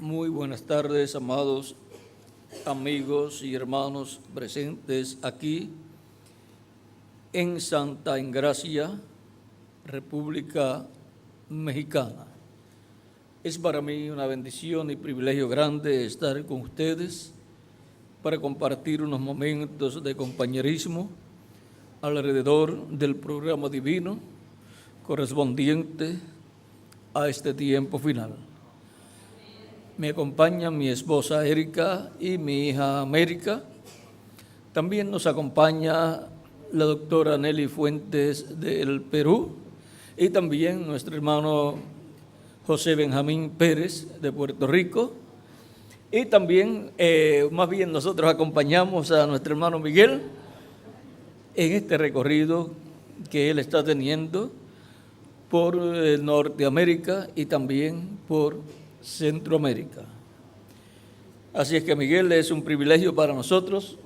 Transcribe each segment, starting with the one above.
Muy buenas tardes, amados amigos y hermanos presentes aquí en Santa Engracia, República Mexicana. Es para mí una bendición y privilegio grande estar con ustedes para compartir unos momentos de compañerismo alrededor del programa divino correspondiente a este tiempo final. Me acompañan mi esposa Erika y mi hija América. También nos acompaña la doctora Nelly Fuentes del Perú y también nuestro hermano José Benjamín Pérez de Puerto Rico. Y también, más bien nosotros acompañamos a nuestro hermano Miguel en este recorrido que él está teniendo por Norteamérica y también por Centroamérica. Así es que, Miguel, es un privilegio para nosotros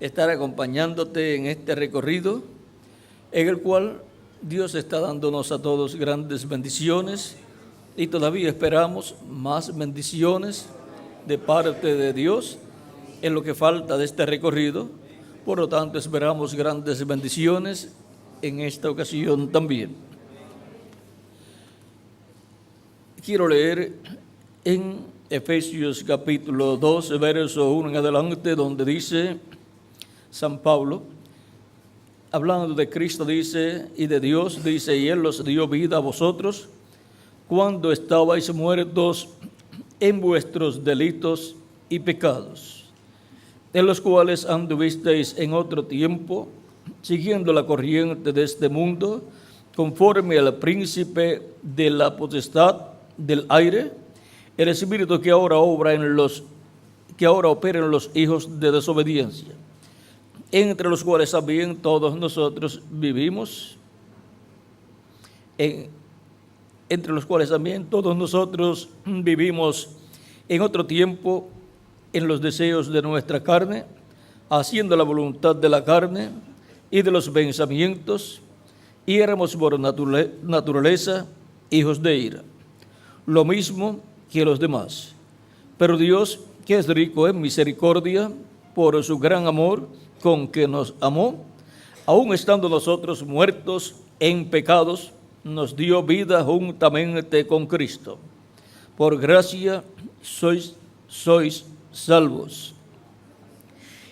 estar acompañándote en este recorrido en el cual Dios está dándonos a todos grandes bendiciones y todavía esperamos más bendiciones de parte de Dios en lo que falta de este recorrido. Por lo tanto, esperamos grandes bendiciones en esta ocasión también. Quiero leer en Efesios capítulo 2, verso 1 en adelante, donde dice San Pablo, hablando de Cristo, dice, y de Dios, dice, y Él los dio vida a vosotros cuando estabais muertos en vuestros delitos y pecados, en los cuales anduvisteis en otro tiempo, siguiendo la corriente de este mundo, conforme al príncipe de la potestad del aire, el espíritu que ahora opera en los hijos de desobediencia, entre los cuales también todos nosotros vivimos, entre los cuales también todos nosotros vivimos en otro tiempo en los deseos de nuestra carne, haciendo la voluntad de la carne y de los pensamientos, y éramos por naturaleza hijos de ira, lo mismo que los demás. Pero Dios, que es rico en misericordia, por su gran amor con que nos amó, aun estando nosotros muertos en pecados, nos dio vida juntamente con Cristo. Por gracia sois salvos.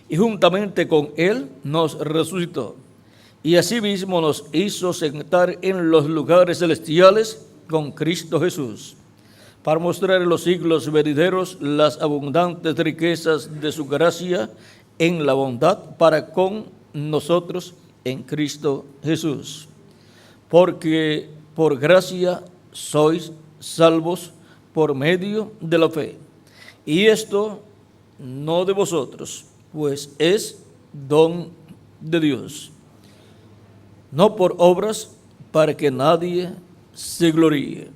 Y juntamente con Él nos resucitó, y asimismo nos hizo sentar en los lugares celestiales con Cristo Jesús, para mostrar en los siglos venideros las abundantes riquezas de su gracia en la bondad para con nosotros en Cristo Jesús. Porque por gracia sois salvos por medio de la fe. Y esto no de vosotros, pues es don de Dios, no por obras, para que nadie se gloríe.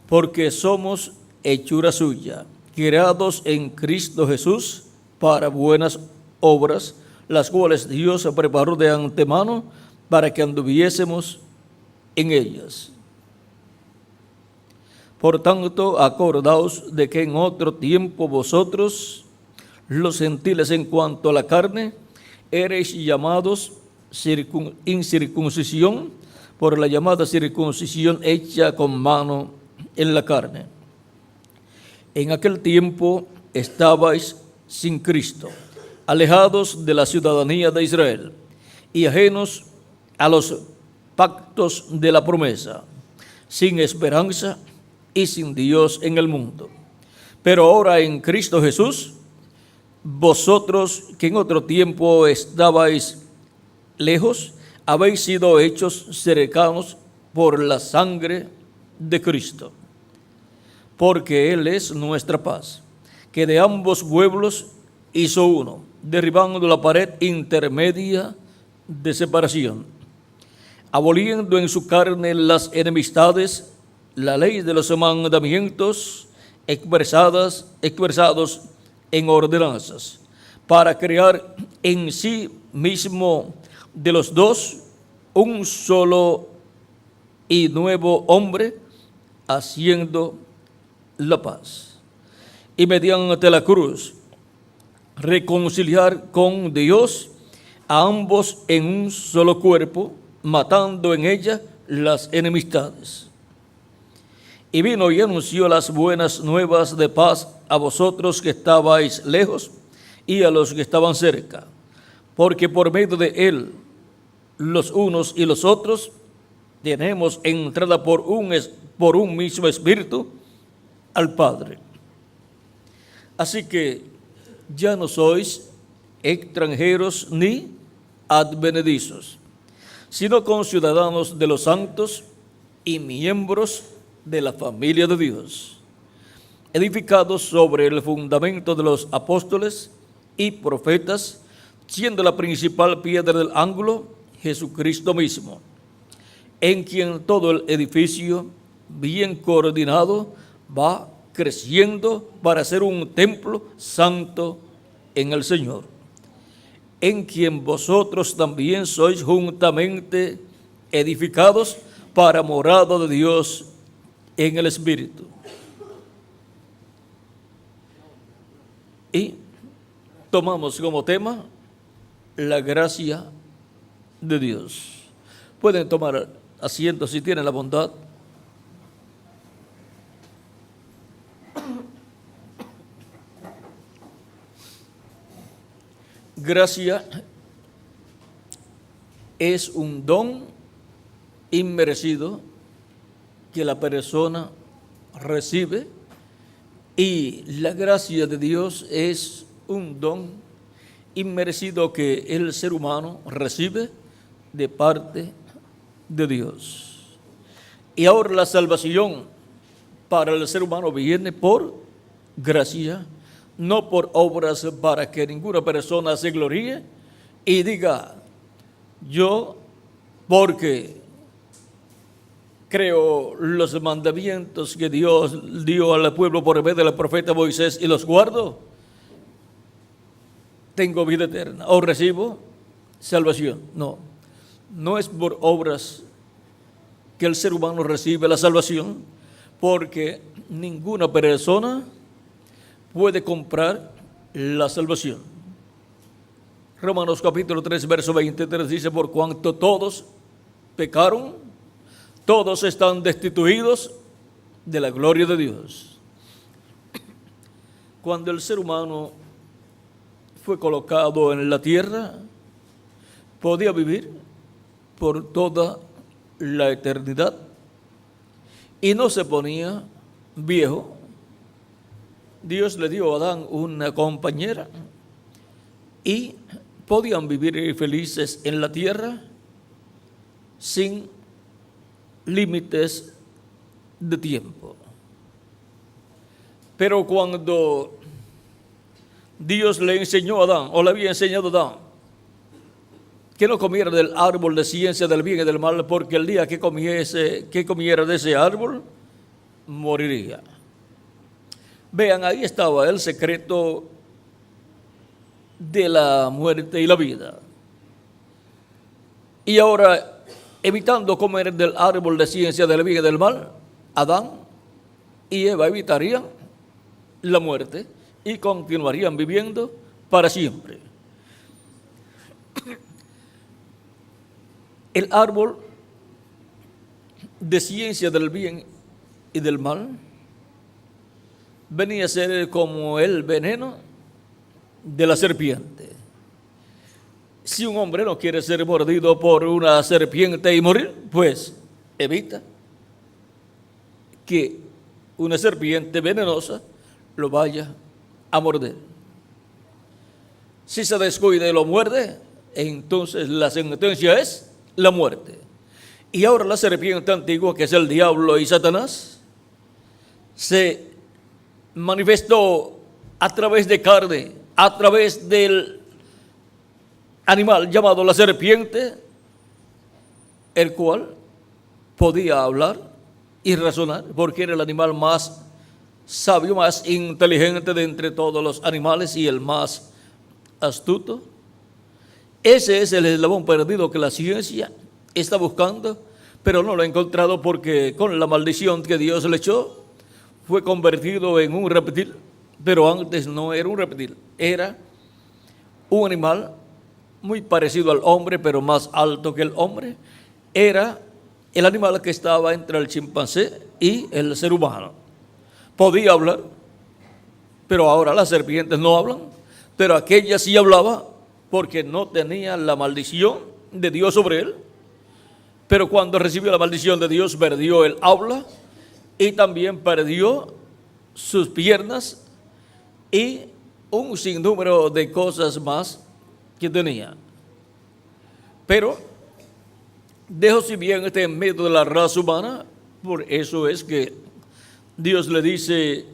Porque somos hechura suya, creados en Cristo Jesús para buenas obras, las cuales Dios preparó de antemano para que anduviésemos en ellas. Por tanto, acordaos de que en otro tiempo vosotros, los gentiles en cuanto a la carne, erais llamados incircuncisión por la llamada circuncisión hecha con mano en la carne. En aquel tiempo estabais sin Cristo, alejados de la ciudadanía de Israel y ajenos a los pactos de la promesa, sin esperanza y sin Dios en el mundo. Pero ahora en Cristo Jesús, vosotros que en otro tiempo estabais lejos, habéis sido hechos cercanos por la sangre de Cristo, porque Él es nuestra paz, que de ambos pueblos hizo uno, derribando la pared intermedia de separación, aboliendo en su carne las enemistades, la ley de los mandamientos expresados en ordenanzas, para crear en sí mismo de los dos un solo y nuevo hombre, haciendo la paz. y mediante la cruz reconciliar con Dios a ambos en un solo cuerpo, matando en ella las enemistades. Y vino y anunció las buenas nuevas de paz a vosotros que estabais lejos y a los que estaban cerca, porque por medio de él, los unos y los otros, tenemos entrada por un mismo espíritu al Padre. Así que ya no sois extranjeros ni advenedizos, sino conciudadanos de los santos y miembros de la familia de Dios, edificados sobre el fundamento de los apóstoles y profetas, siendo la principal piedra del ángulo Jesucristo mismo, en quien todo el edificio, bien coordinado, va creciendo para ser un templo santo en el Señor, en quien vosotros también sois juntamente edificados para morada de Dios en el Espíritu. Y tomamos como tema la gracia de Dios. Pueden tomar asiento si tienen la bondad. Gracia es un don inmerecido que la persona recibe, y la gracia de Dios es un don inmerecido que el ser humano recibe de parte de Dios. Y ahora la salvación para el ser humano viene por gracia, no por obras, para que ninguna persona se gloríe y diga: yo, porque creo los mandamientos que Dios dio al pueblo por medio del profeta Moisés y los guardo, tengo vida eterna o recibo salvación. No, no es por obras que el ser humano recibe la salvación, porque ninguna persona puede comprar la salvación. Romanos capítulo 3, verso 23 dice: por cuanto todos pecaron, todos están destituidos de la gloria de Dios. Cuando el ser humano fue colocado en la tierra, podía vivir por toda la eternidad y no se ponía viejo. Dios le dio a Adán una compañera y podían vivir felices en la tierra sin límites de tiempo. Pero cuando Dios le enseñó a Adán, o le había enseñado a Adán, que no comiera del árbol de ciencia del bien y del mal, porque el día que comiera de ese árbol, moriría. Vean, ahí estaba el secreto de la muerte y la vida. Y ahora, evitando comer del árbol de ciencia del bien y del mal, Adán y Eva evitarían la muerte y continuarían viviendo para siempre. El árbol de ciencia del bien y del mal venía a ser como el veneno de la serpiente. Si un hombre no quiere ser mordido por una serpiente y morir, pues evita que una serpiente venenosa lo vaya a morder. Si se descuida y lo muerde, entonces la sentencia es la muerte. Y ahora la serpiente antigua, que es el diablo y Satanás, se manifestó a través de carne, a través del animal llamado la serpiente, el cual podía hablar y razonar, porque era el animal más sabio, más inteligente de entre todos los animales y el más astuto. Ese es el eslabón perdido que la ciencia está buscando, pero no lo ha encontrado, porque con la maldición que Dios le echó, fue convertido en un reptil pero antes no era un reptil, era un animal muy parecido al hombre, pero más alto que el hombre. Era el animal que estaba entre el chimpancé y el ser humano. Podía hablar, pero ahora las serpientes no hablan, pero aquella sí hablaba porque no tenía la maldición de Dios sobre él. Pero cuando recibió la maldición de Dios, perdió el habla y también perdió sus piernas y un sinnúmero de cosas más que tenía. Pero dejó si bien este en medio de la raza humana. Por eso es que Dios le dice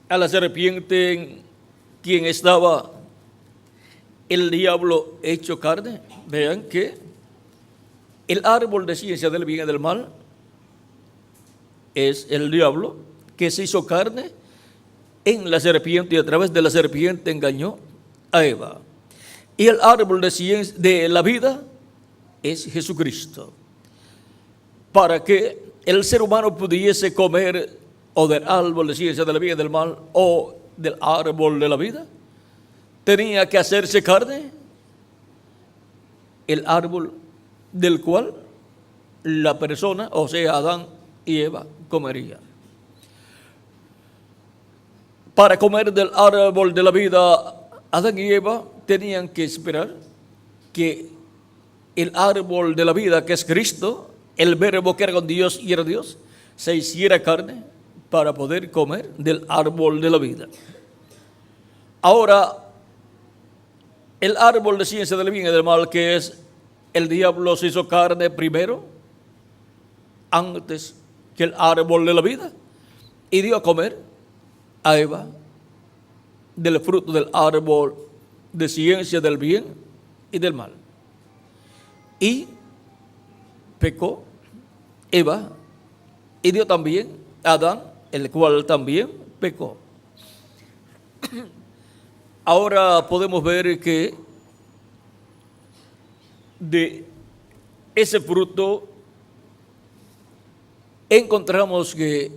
a la serpiente en quien estaba el diablo hecho carne. Vean que el árbol de ciencia del bien y del mal es el diablo que se hizo carne en la serpiente y a través de la serpiente engañó a Eva. Y el árbol de ciencia de la vida es Jesucristo. Para que el ser humano pudiese comer o del árbol de ciencia del bien y del mal o del árbol de la vida, tenía que hacerse carne el árbol del cual la persona, o sea, Adán y Eva, comerían. Para comer del árbol de la vida, Adán y Eva tenían que esperar que el árbol de la vida, que es Cristo, el verbo que era con Dios y era Dios, se hiciera carne para poder comer del árbol de la vida. Ahora, el árbol de ciencia del bien y del mal, que es el diablo, se hizo carne primero, antes que el árbol de la vida, y dio a comer a Eva del fruto del árbol de ciencia del bien y del mal. Y pecó Eva y dio también a Adán, el cual también pecó. Ahora podemos ver que de ese fruto encontramos que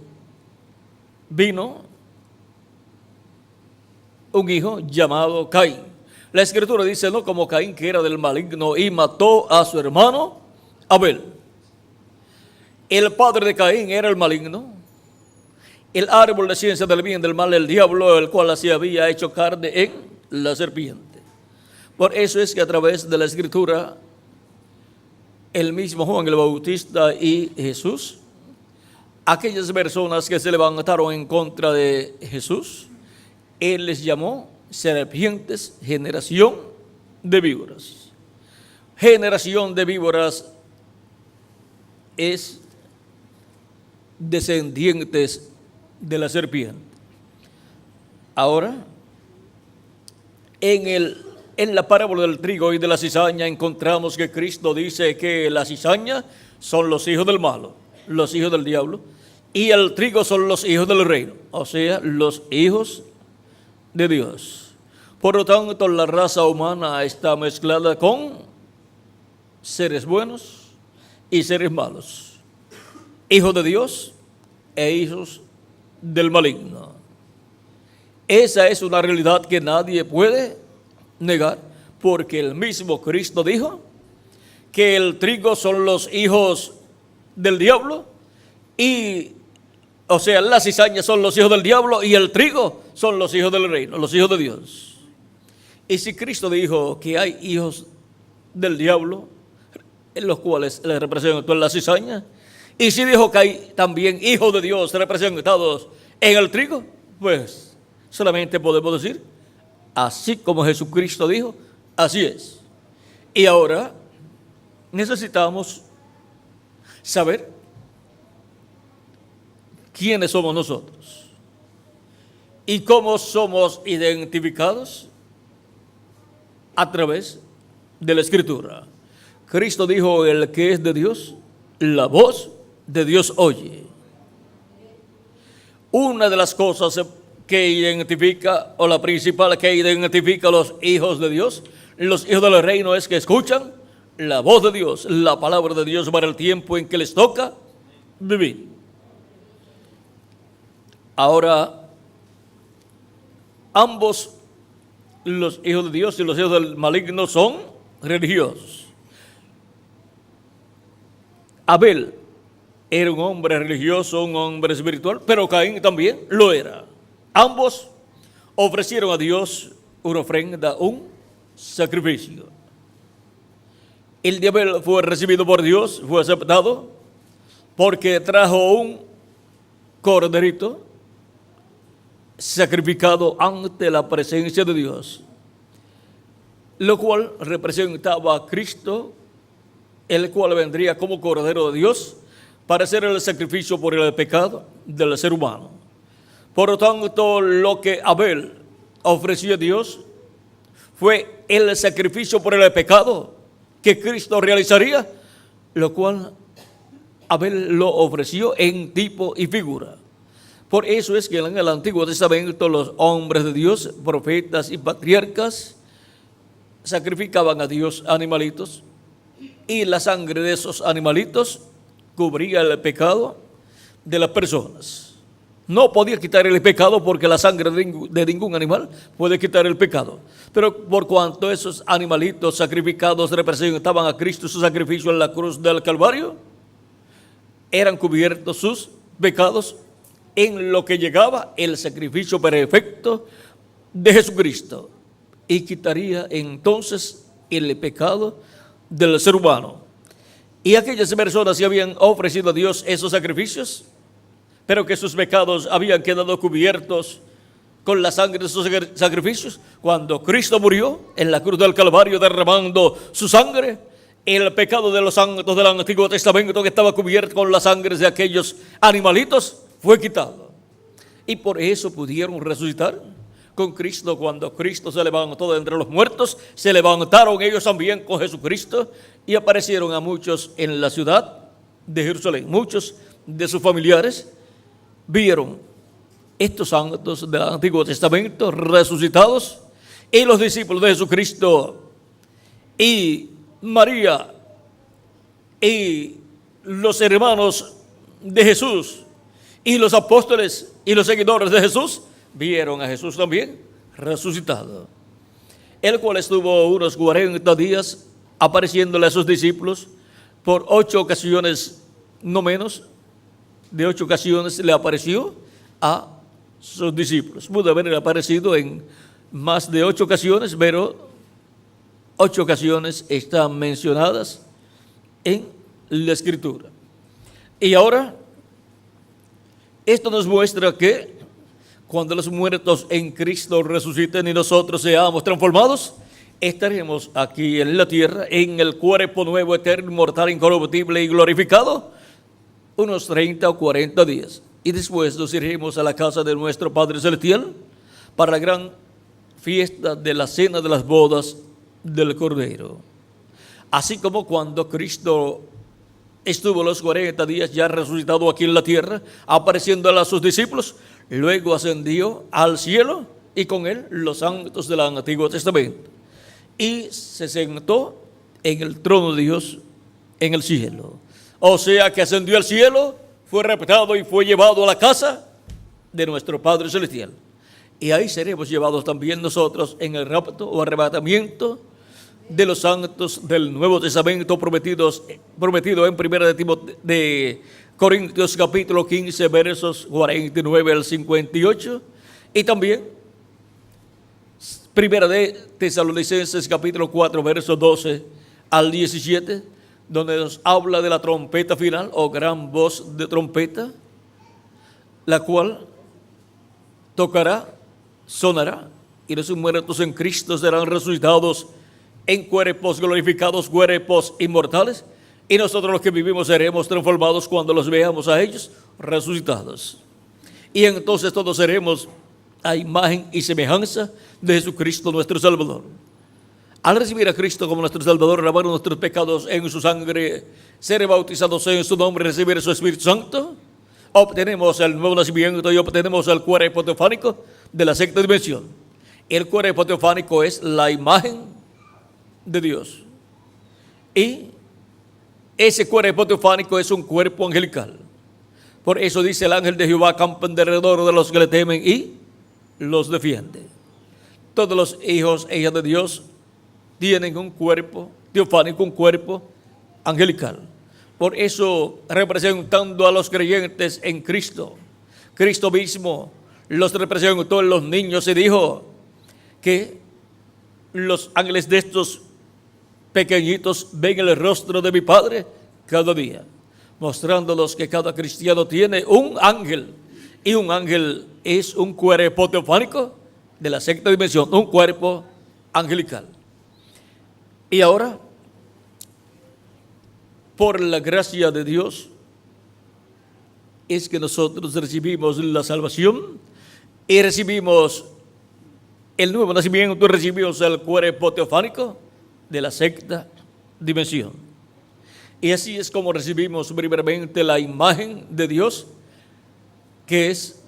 vino un hijo llamado Caín. La Escritura dice, no como Caín, que era del maligno y mató a su hermano Abel. El padre de Caín era el maligno. El árbol de ciencia del bien y del mal, el diablo, el cual se había hecho carne en la serpiente. Por eso es que a través de la Escritura, el mismo Juan el Bautista y Jesús, aquellas personas que se levantaron en contra de Jesús, Él les llamó serpientes, generación de víboras. Generación de víboras es descendientes de la serpiente. Ahora, en la parábola del trigo y de la cizaña encontramos que Cristo dice que la cizaña son los hijos del malo, los hijos del diablo, y el trigo son los hijos del reino, o sea, los hijos de Dios. Por lo tanto, la raza humana está mezclada con seres buenos y seres malos, hijos de Dios e hijos del maligno. Esa es una realidad que nadie puede negar, porque el mismo Cristo dijo que el trigo son los hijos del diablo y, o sea, las cizañas son los hijos del diablo y el trigo son los hijos del reino, los hijos de Dios. Y si Cristo dijo que hay hijos del diablo, en los cuales le representó la cizaña, y si dijo que hay también hijos de Dios representados en el trigo, pues solamente podemos decir, así como Jesucristo dijo, así es. Y ahora necesitamos saber quiénes somos nosotros y cómo somos identificados a través de la Escritura. Cristo dijo, el que es de Dios, la voz de Dios oye. Una de las cosas que identifica, o la principal que identifica a los hijos de Dios, los hijos del reino, es que escuchan la voz de Dios, la palabra de Dios para el tiempo en que les toca vivir. Ahora, ambos, los hijos de Dios y los hijos del maligno, son religiosos. Abel era un hombre religioso, un hombre espiritual, pero Caín también lo era. Ambos ofrecieron a Dios una ofrenda, un sacrificio. El de Abel fue recibido por Dios, fue aceptado, porque trajo un corderito sacrificado ante la presencia de Dios, lo cual representaba a Cristo, el cual vendría como Cordero de Dios para hacer el sacrificio por el pecado del ser humano. Por lo tanto, lo que Abel ofreció a Dios fue el sacrificio por el pecado que Cristo realizaría, lo cual Abel lo ofreció en tipo y figura. Por eso es que en el Antiguo Testamento los hombres de Dios, profetas y patriarcas, sacrificaban a Dios animalitos, y la sangre de esos animalitos cubría el pecado de las personas. No podía quitar el pecado, porque la sangre de ningún animal puede quitar el pecado. Pero por cuanto esos animalitos sacrificados representaban a Cristo, su sacrificio en la cruz del Calvario, eran cubiertos sus pecados en lo que llegaba el sacrificio perfecto de Jesucristo, y quitaría entonces el pecado del ser humano. Y aquellas personas que habían ofrecido a Dios esos sacrificios, pero que sus pecados habían quedado cubiertos con la sangre de sus sacrificios, cuando Cristo murió en la cruz del Calvario derramando su sangre, el pecado de los santos del Antiguo Testamento, que estaba cubierto con la sangre de aquellos animalitos, fue quitado. Y por eso pudieron resucitar con Cristo. Cuando Cristo se levantó de entre los muertos, se levantaron ellos también con Jesucristo y aparecieron a muchos en la ciudad de Jerusalén. Muchos de sus familiares vieron estos santos del Antiguo Testamento resucitados, y los discípulos de Jesucristo y María y los hermanos de Jesús y los apóstoles y los seguidores de Jesús vieron a Jesús también resucitado, el cual estuvo unos 40 días apareciéndole a sus discípulos por 8 ocasiones, no menos de 8 ocasiones le apareció a sus discípulos. Pudo haber aparecido en más de 8 ocasiones, pero 8 ocasiones están mencionadas en la Escritura. Y ahora, esto nos muestra que cuando los muertos en Cristo resuciten y nosotros seamos transformados, estaremos aquí en la tierra en el cuerpo nuevo, eterno, inmortal, incorruptible y glorificado, unos 30 o 40 días. Y después nos iremos a la casa de nuestro Padre Celestial para la gran fiesta de la cena de las bodas del Cordero. Así como cuando Cristo estuvo los 40 días ya resucitado aquí en la tierra, apareciendo a sus discípulos, luego ascendió al cielo y con él los santos del Antiguo Testamento, y se sentó en el trono de Dios en el cielo. O sea que ascendió al cielo, fue raptado y fue llevado a la casa de nuestro Padre Celestial. Y ahí seremos llevados también nosotros en el rapto o arrebatamiento de los santos del Nuevo Testamento prometido en 1 de Corintios capítulo 15 versos 49 al 58, y también 1 de Tesalonicenses capítulo 4 versos 12 al 17, donde nos habla de la trompeta final o gran voz de trompeta, la cual tocará, sonará, y los muertos en Cristo serán resucitados en cuerpos glorificados, cuerpos inmortales, y nosotros los que vivimos seremos transformados cuando los veamos a ellos resucitados. Y entonces todos seremos a imagen y semejanza de Jesucristo nuestro Salvador. Al recibir a Cristo como nuestro Salvador, lavar nuestros pecados en su sangre, ser bautizados en su nombre, recibir su Espíritu Santo, obtenemos el nuevo nacimiento y obtenemos el cuerpo teofánico de la sexta dimensión. El cuerpo teofánico es la imagen de Dios, y ese cuerpo teofánico es un cuerpo angelical. Por eso dice el ángel de Jehová acampa alrededor de los que le temen y los defiende. todos los hijos e hijas de Dios tienen un cuerpo teofánico, un cuerpo angelical. Por eso, representando a los creyentes en Cristo, Cristo mismo los representó en los niños y dijo que los ángeles de estos pequeñitos ven el rostro de mi Padre cada día, mostrándolos que cada cristiano tiene un ángel, y un ángel es un cuerpo teofánico de la sexta dimensión, un cuerpo angelical. Y ahora, por la gracia de Dios, es que nosotros recibimos la salvación y recibimos el nuevo nacimiento, recibimos el cuerpo teofánico de la sexta dimensión. Y así es como recibimos primeramente la imagen de Dios, que es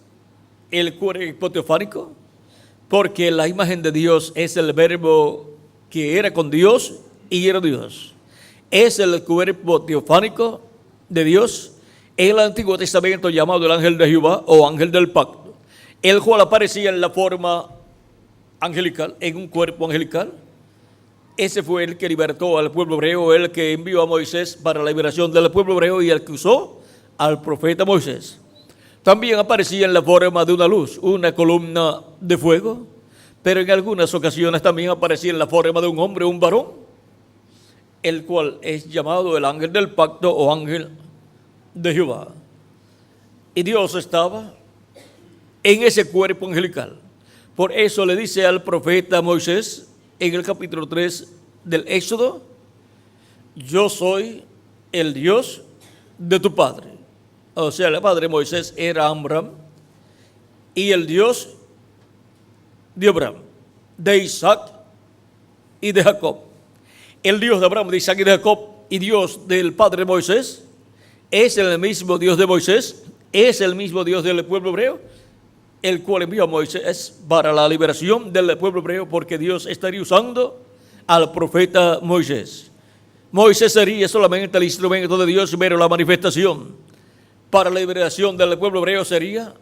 el cuerpo teofánico, porque la imagen de Dios es el verbo que era con Dios y era Dios. Es el cuerpo teofánico de Dios en el Antiguo Testamento llamado el ángel de Jehová o ángel del pacto, el cual aparecía en la forma angelical, en un cuerpo angelical. Ese fue el que libertó al pueblo hebreo, el que envió a Moisés para la liberación del pueblo hebreo y el que usó al profeta Moisés. También aparecía en la forma de una luz, una columna de fuego, pero en algunas ocasiones también aparecía en la forma de un hombre, un varón, el cual es llamado el ángel del pacto o ángel de Jehová. Y Dios estaba en ese cuerpo angelical. Por eso le dice al profeta Moisés en el capítulo 3 del Éxodo: yo soy el Dios de tu padre. O sea, el padre de Moisés era Abraham, y el Dios de Abraham, de Isaac y de Jacob. El Dios de Abraham, de Isaac y de Jacob y Dios del padre de Moisés es el mismo Dios de Moisés, es el mismo Dios del pueblo hebreo, el cual envió a Moisés para la liberación del pueblo hebreo, porque Dios estaría usando al profeta Moisés. Moisés sería solamente el instrumento de Dios, pero la manifestación para la liberación del pueblo hebreo sería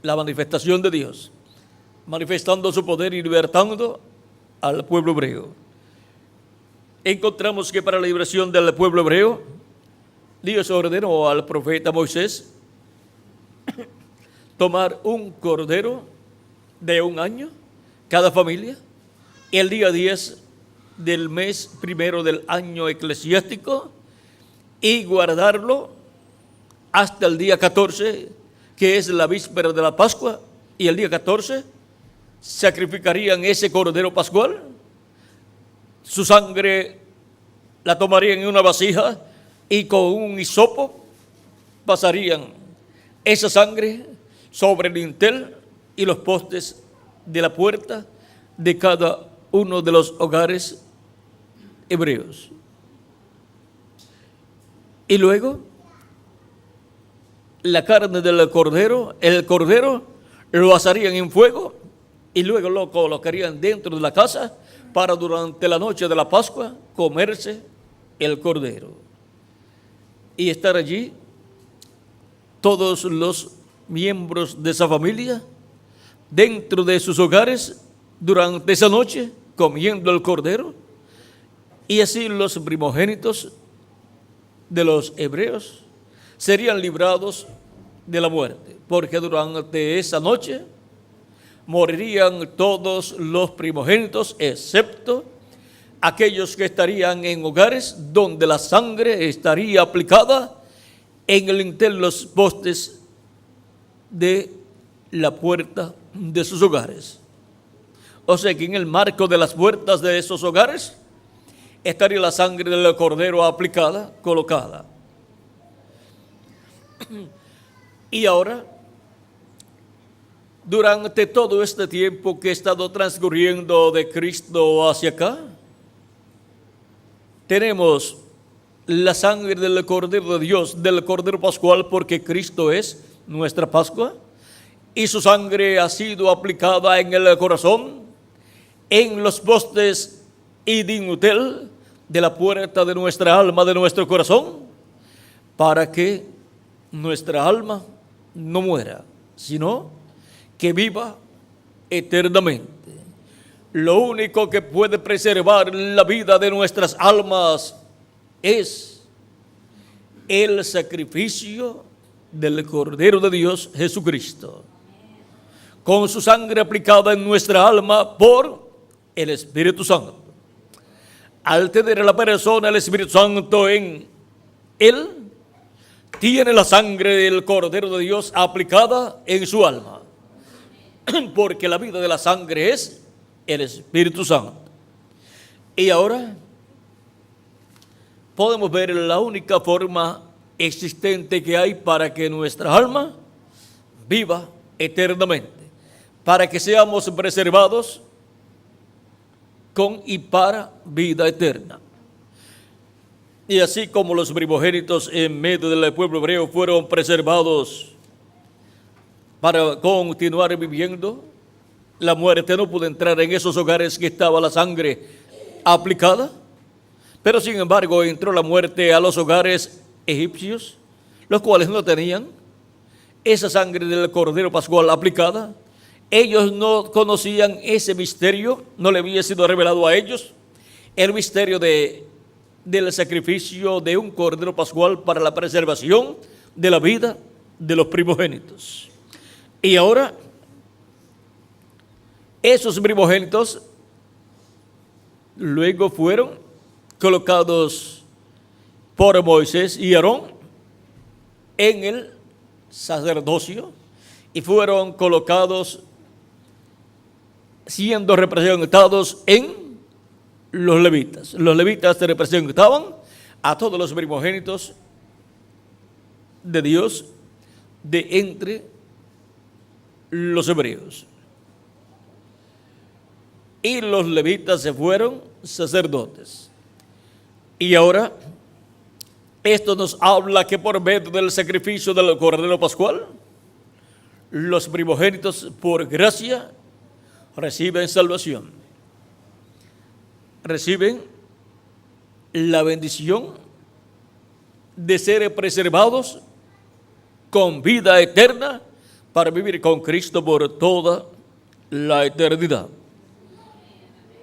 la manifestación de Dios, manifestando su poder y libertando al pueblo hebreo. Encontramos que para la liberación del pueblo hebreo, Dios ordenó al profeta Moisés tomar un cordero de un año, cada familia, el día 10 del mes primero del año eclesiástico, y guardarlo hasta el día 14, que es la víspera de la Pascua, y el día 14 sacrificarían ese cordero pascual. Su sangre la tomarían en una vasija y con un hisopo pasarían esa sangre sobre el dintel y los postes de la puerta de cada uno de los hogares hebreos. Y luego, la carne del cordero, el cordero lo asarían en fuego y luego lo colocarían dentro de la casa para durante la noche de la Pascua comerse el cordero y estar allí todos los miembros de esa familia dentro de sus hogares durante esa noche comiendo el cordero. Y así los primogénitos de los hebreos serían librados de la muerte, porque durante esa noche morirían todos los primogénitos, excepto aquellos que estarían en hogares donde la sangre estaría aplicada en el dintel, los postes de la puerta de sus hogares. O sea que en el marco de las puertas de esos hogares estaría la sangre del cordero aplicada, colocada. Y ahora, durante todo este tiempo que ha estado transcurriendo de Cristo hacia acá, tenemos la sangre del Cordero de Dios, del Cordero Pascual, porque Cristo es nuestra Pascua, y su sangre ha sido aplicada en el corazón, en los postes y dintel de la puerta de nuestra alma, de nuestro corazón, para que nuestra alma no muera, sino que viva eternamente. Lo único que puede preservar la vida de nuestras almas es el sacrificio del Cordero de Dios, Jesucristo, con su sangre aplicada en nuestra alma por el Espíritu Santo. Al tener la persona el Espíritu Santo en él, tiene la sangre del Cordero de Dios aplicada en su alma, porque la vida de la sangre es el Espíritu Santo. Y ahora podemos ver la única forma existente que hay para que nuestra alma viva eternamente, para que seamos preservados con y para vida eterna. Y así como los primogénitos en medio del pueblo hebreo fueron preservados para continuar viviendo, la muerte no pudo entrar en esos hogares que estaba la sangre aplicada, pero sin embargo entró la muerte a los hogares egipcios, los cuales no tenían esa sangre del Cordero Pascual aplicada. Ellos no conocían ese misterio, no le había sido revelado a ellos el misterio del sacrificio de un Cordero Pascual para la preservación de la vida de los primogénitos. Y ahora, esos primogénitos luego fueron colocados por Moisés y Aarón en el sacerdocio y fueron colocados siendo representados en los levitas. Los levitas representaban a todos los primogénitos de Dios de entre los hebreos. Y los levitas se fueron sacerdotes. Y ahora, esto nos habla que por medio del sacrificio del Cordero Pascual, los primogénitos por gracia reciben salvación. Reciben la bendición de ser preservados con vida eterna para vivir con Cristo por toda la eternidad.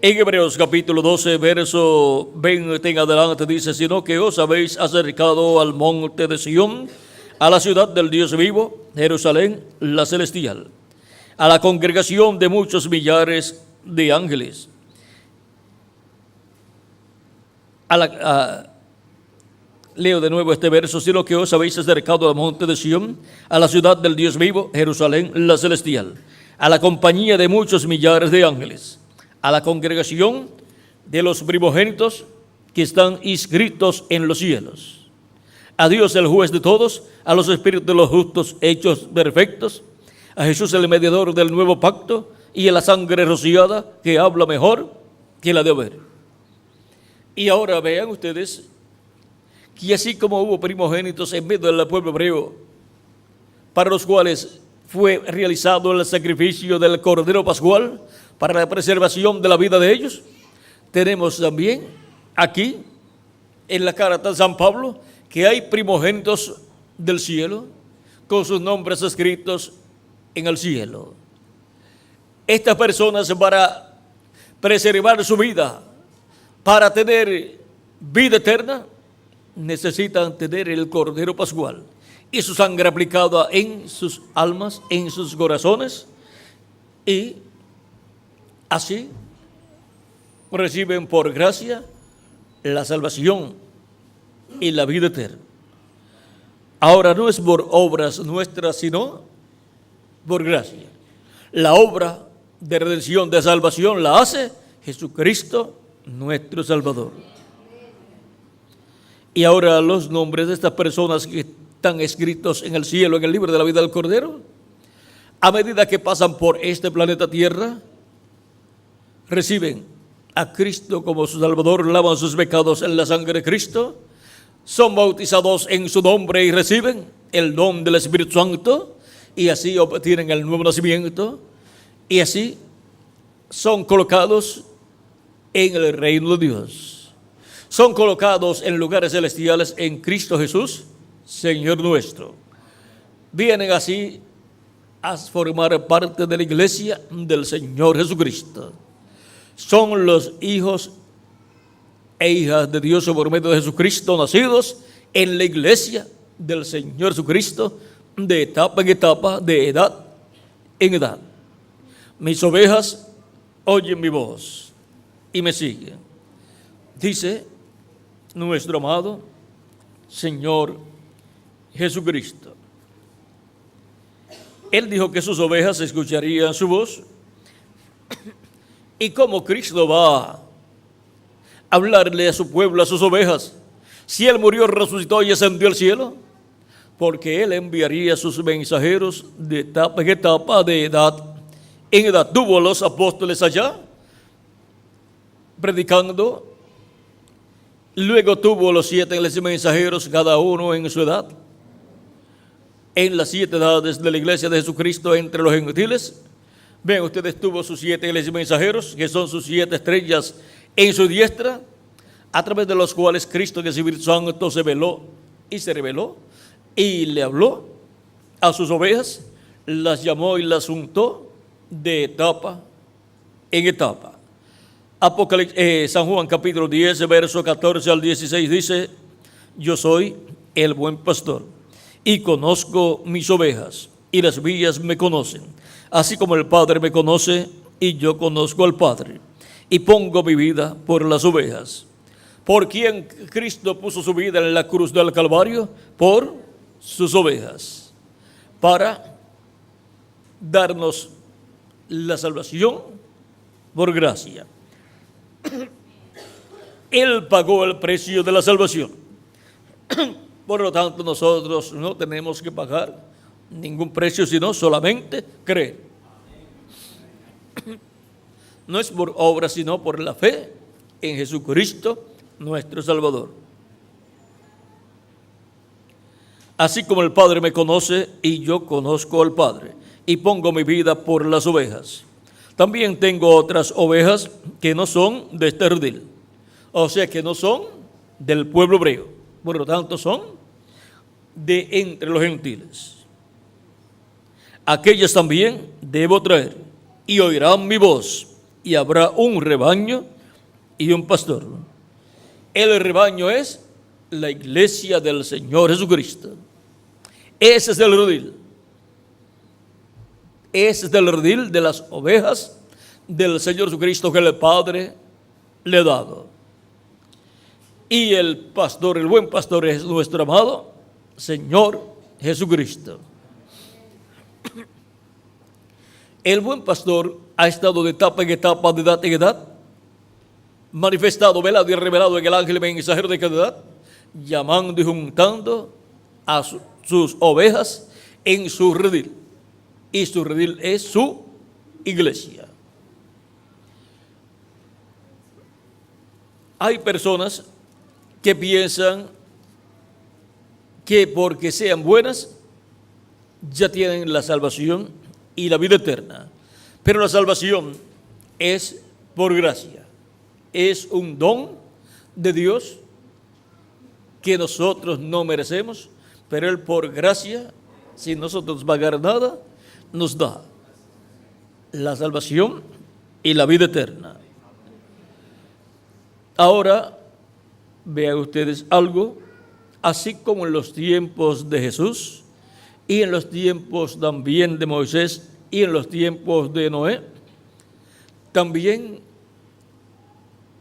En Hebreos capítulo 12, verso 20 en adelante dice: sino que os habéis acercado al monte de Sión, a la ciudad del Dios vivo, Jerusalén, la celestial, a la congregación de muchos millares de ángeles, leo de nuevo este verso: sino que os habéis acercado al monte de Sión, a la ciudad del Dios vivo, Jerusalén, la celestial, a la compañía de muchos millares de ángeles, a la congregación de los primogénitos que están inscritos en los cielos, a Dios el juez de todos, a los espíritus de los justos hechos perfectos, a Jesús el mediador del nuevo pacto y a la sangre rociada que habla mejor que la de Abel. Y ahora vean ustedes que así como hubo primogénitos en medio del pueblo hebreo, para los cuales fue realizado el sacrificio del Cordero Pascual para la preservación de la vida de ellos, tenemos también aquí en la carta de San Pablo que hay primogénitos del cielo con sus nombres escritos en el cielo. Estas personas, para preservar su vida, para tener vida eterna, necesitan tener el Cordero Pascual y su sangre aplicada en sus almas, en sus corazones, y así reciben por gracia la salvación y la vida eterna. Ahora no es por obras nuestras, sino por gracia. La obra de redención, de salvación, la hace Jesucristo, nuestro Salvador. Y ahora los nombres de estas personas que están escritos en el cielo, en el libro de la vida del Cordero, a medida que pasan por este planeta Tierra, reciben a Cristo como su Salvador, lavan sus pecados en la sangre de Cristo, son bautizados en su nombre y reciben el don del Espíritu Santo, y así obtienen el nuevo nacimiento, y así son colocados en el reino de Dios. Son colocados en lugares celestiales en Cristo Jesús, Señor nuestro. Vienen así a formar parte de la iglesia del Señor Jesucristo. son los hijos e hijas de Dios por medio de Jesucristo, nacidos en la iglesia del Señor Jesucristo, de etapa en etapa, de edad en edad. Mis ovejas oyen mi voz y me siguen. Dice nuestro amado Señor Jesucristo. Él dijo que sus ovejas escucharían su voz. ¿Y cómo Cristo va a hablarle a su pueblo, a sus ovejas, si Él murió, resucitó y ascendió al cielo? Porque Él enviaría a sus mensajeros de etapa en etapa, de edad en edad. Tuvo a los apóstoles allá, predicando. Luego tuvo a los 7 mensajeros, cada uno en su edad. En las 7 edades de la iglesia de Jesucristo entre los gentiles. Ven ustedes, tuvo sus 7 mensajeros, que son sus 7 estrellas en su diestra, a través de los cuales Cristo, el Espíritu Santo, se veló y se reveló y le habló a sus ovejas, las llamó y las untó de etapa en etapa. San Juan capítulo 10, verso 14 al 16 dice: yo soy el buen pastor y conozco mis ovejas y las mías me conocen, así como el Padre me conoce y yo conozco al Padre y pongo mi vida por las ovejas. ¿Por quién Cristo puso su vida en la cruz del Calvario? Por sus ovejas, para darnos la salvación por gracia. Él pagó el precio de la salvación. Por lo tanto, nosotros no tenemos que pagar ningún precio, sino solamente creer. No es por obra, sino por la fe en Jesucristo, nuestro Salvador. Así como el Padre me conoce y yo conozco al Padre, y pongo mi vida por las ovejas. También tengo otras ovejas que no son de este redil, o sea que no son del pueblo hebreo, por lo tanto son de entre los gentiles. Aquellas también debo traer, y oirán mi voz, y habrá un rebaño y un pastor. El rebaño es la iglesia del Señor Jesucristo. Ese es el redil. Ese es el redil de las ovejas del Señor Jesucristo que el Padre le ha dado. Y el pastor, el buen pastor, es nuestro amado Señor Jesucristo. El buen pastor ha estado de etapa en etapa, de edad en edad, manifestado, velado y revelado en el ángel mensajero de cada edad, llamando y juntando a sus ovejas en su redil. Y su redil es su iglesia. Hay personas que piensan que porque sean buenas ya tienen la salvación y la vida eterna. Pero la salvación es por gracia. Es un don de Dios que nosotros no merecemos, pero Él por gracia, sin nosotros pagar nada, nos da la salvación y la vida eterna. Ahora, vean ustedes algo, así como en los tiempos de Jesús y en los tiempos también de Moisés y en los tiempos de Noé, también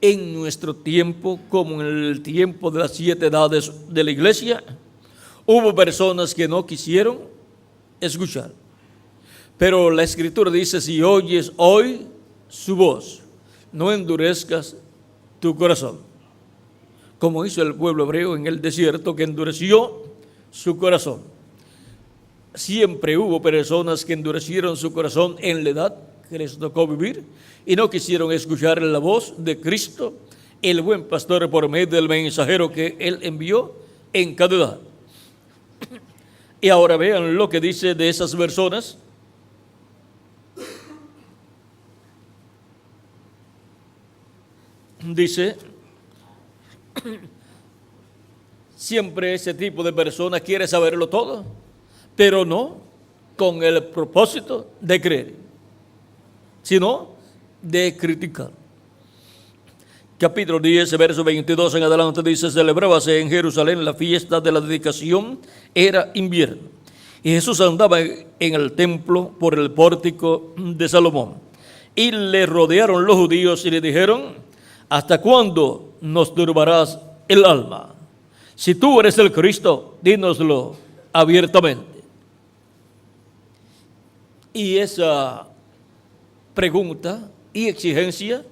en nuestro tiempo, como en el tiempo de las 7 edades de la iglesia, hubo personas que no quisieron escuchar. Pero la Escritura dice: si oyes hoy su voz, no endurezcas tu corazón. Como hizo el pueblo hebreo en el desierto, que endureció su corazón. Siempre hubo personas que endurecieron su corazón en la edad que les tocó vivir y no quisieron escuchar la voz de Cristo, el buen pastor, por medio del mensajero que Él envió en cada edad. Y ahora vean lo que dice de esas personas. Dice: siempre ese tipo de persona quiere saberlo todo, pero no con el propósito de creer, sino de criticar. capítulo 10, verso 22 en adelante, dice: celebrábase en Jerusalén la fiesta de la dedicación, era invierno, y Jesús andaba en el templo por el pórtico de Salomón, y le rodearon los judíos y le dijeron: ¿hasta cuándo nos turbarás el alma? Si tú eres el Cristo, dínoslo abiertamente. Y esa pregunta y exigencia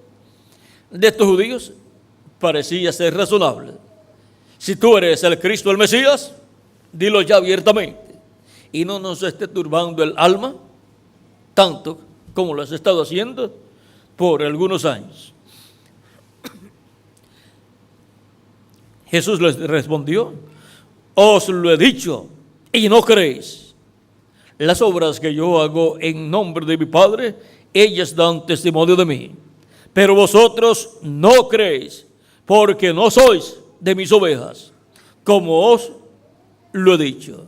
de estos judíos parecía ser razonable. Si tú eres el Cristo, el Mesías, dilo ya abiertamente y no nos esté turbando el alma tanto como lo has estado haciendo por algunos años. Jesús les respondió: os lo he dicho y no creéis. Las obras que yo hago en nombre de mi Padre, ellas dan testimonio de mí. Pero vosotros no creéis, porque no sois de mis ovejas, como os lo he dicho.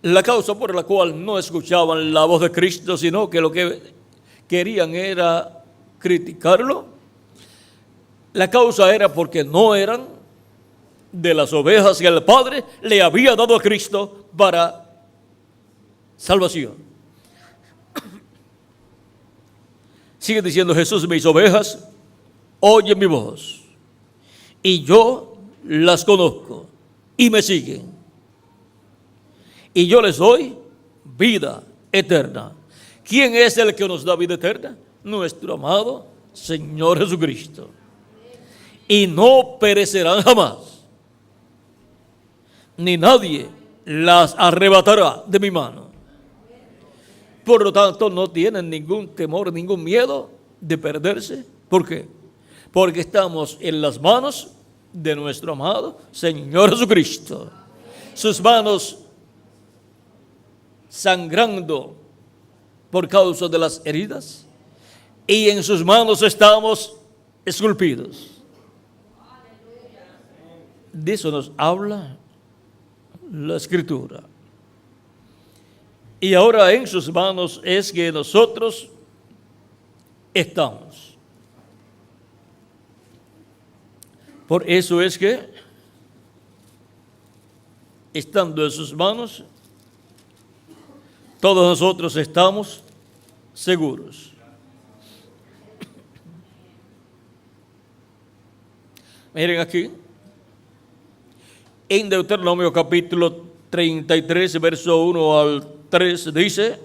La causa por la cual no escuchaban la voz de Cristo, sino que lo que querían era criticarlo, la causa era porque no eran de las ovejas que el Padre le había dado a Cristo para salvación. Sigue diciendo Jesús: mis ovejas oyen mi voz, y yo las conozco, y me siguen, y yo les doy vida eterna. ¿Quién es el que nos da vida eterna? Nuestro amado Señor Jesucristo. Y no perecerán jamás, ni nadie las arrebatará de mi mano. Por lo tanto, no tienen ningún temor, ningún miedo de perderse. ¿Por qué? Porque estamos en las manos de nuestro amado Señor Jesucristo. Sus manos sangrando por causa de las heridas, y en sus manos estamos esculpidos. De eso nos habla la Escritura. Y ahora en sus manos es que nosotros estamos. Por eso es que, estando en sus manos, todos nosotros estamos seguros. Miren aquí, en Deuteronomio capítulo 33, verso 1 al 3, dice: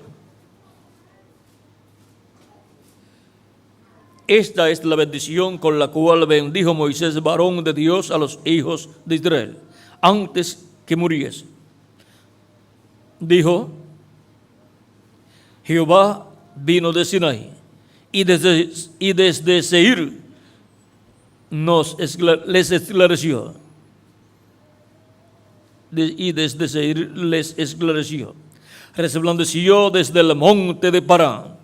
esta es la bendición con la cual bendijo Moisés, varón de Dios, a los hijos de Israel, antes que muriese. Dijo: Jehová vino de Sinaí, y desde Seir les esclareció. Y desde Seir les esclareció. Resplandeció desde el monte de Parán,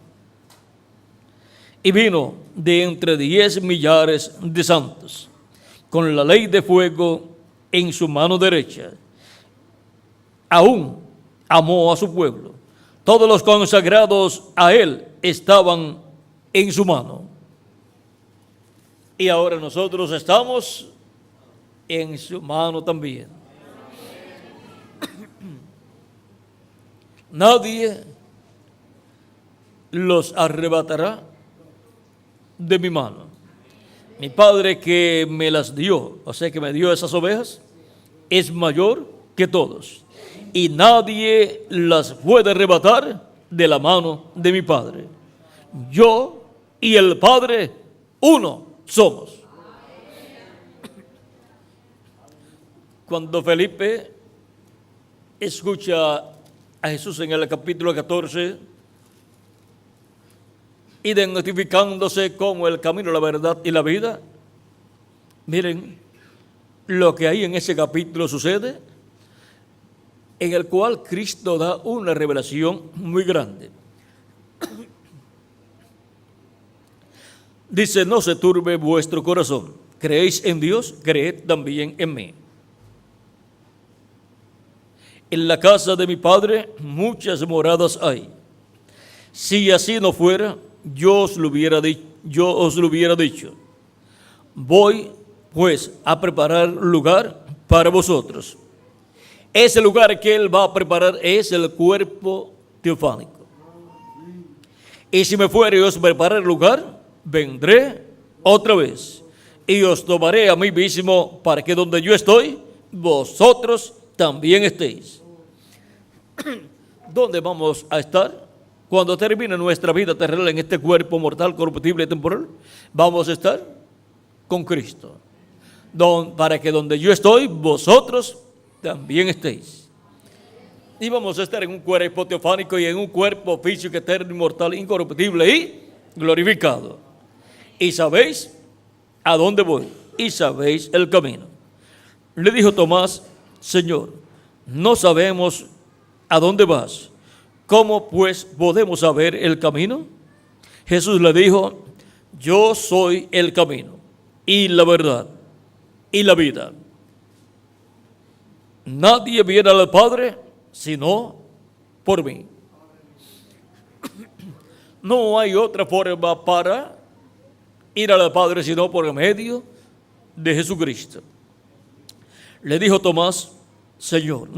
y vino de entre 10 millares de santos, con la ley de fuego en su mano derecha. Aún amó a su pueblo. Todos los consagrados a él estaban en su mano. Y ahora nosotros estamos en su mano también. Nadie los arrebatará de mi mano. Mi Padre que me las dio, o sea que me dio esas ovejas, es mayor que todos, y nadie las puede arrebatar de la mano de mi Padre. Yo y el Padre uno somos. Cuando Felipe escucha a Jesús en el capítulo 14, identificándose como el camino, la verdad y la vida, miren lo que ahí en ese capítulo sucede, en el cual Cristo da una revelación muy grande. Dice: no se turbe vuestro corazón, creéis en Dios, creed también en mí. En la casa de mi Padre muchas moradas hay. Si así no fuera, yo os lo hubiera yo os lo hubiera dicho. Voy pues a preparar lugar para vosotros. Ese lugar que Él va a preparar es el cuerpo teofánico. Y si me fuere y os preparar lugar, vendré otra vez y os tomaré a mí mismo, para que donde yo estoy, vosotros también estéis. ¿Dónde vamos a estar? Cuando termine nuestra vida terrenal en este cuerpo mortal, corruptible y temporal, vamos a estar con Cristo. Para que donde yo estoy, vosotros también estéis. Y vamos a estar en un cuerpo teofánico y en un cuerpo físico, eterno, inmortal, incorruptible y glorificado. Y sabéis a dónde voy, y sabéis el camino. Le dijo Tomás: Señor, no sabemos a dónde vas. ¿Cómo pues podemos saber el camino? Jesús le dijo: yo soy el camino y la verdad y la vida. Nadie viene al Padre sino por mí. No hay otra forma para ir al Padre sino por medio de Jesucristo. Le dijo Tomás: Señor,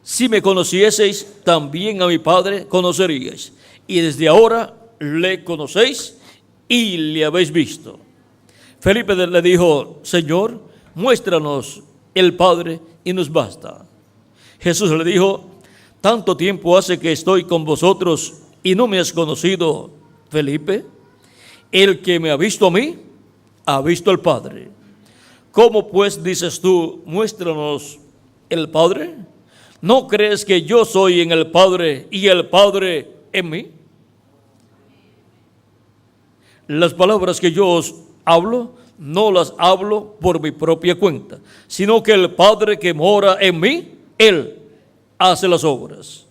si me conocieseis, también a mi Padre conoceríais. Y desde ahora le conocéis y le habéis visto. Felipe le dijo: Señor, muéstranos el Padre y nos basta. Jesús le dijo: ¿tanto tiempo hace que estoy con vosotros y no me has conocido, Felipe? El que me ha visto a mí, ha visto al Padre. ¿Cómo pues dices tú, muéstranos el Padre? ¿No crees que yo soy en el Padre y el Padre en mí? Las palabras que yo os hablo, no las hablo por mi propia cuenta, sino que el Padre que mora en mí, Él hace las obras.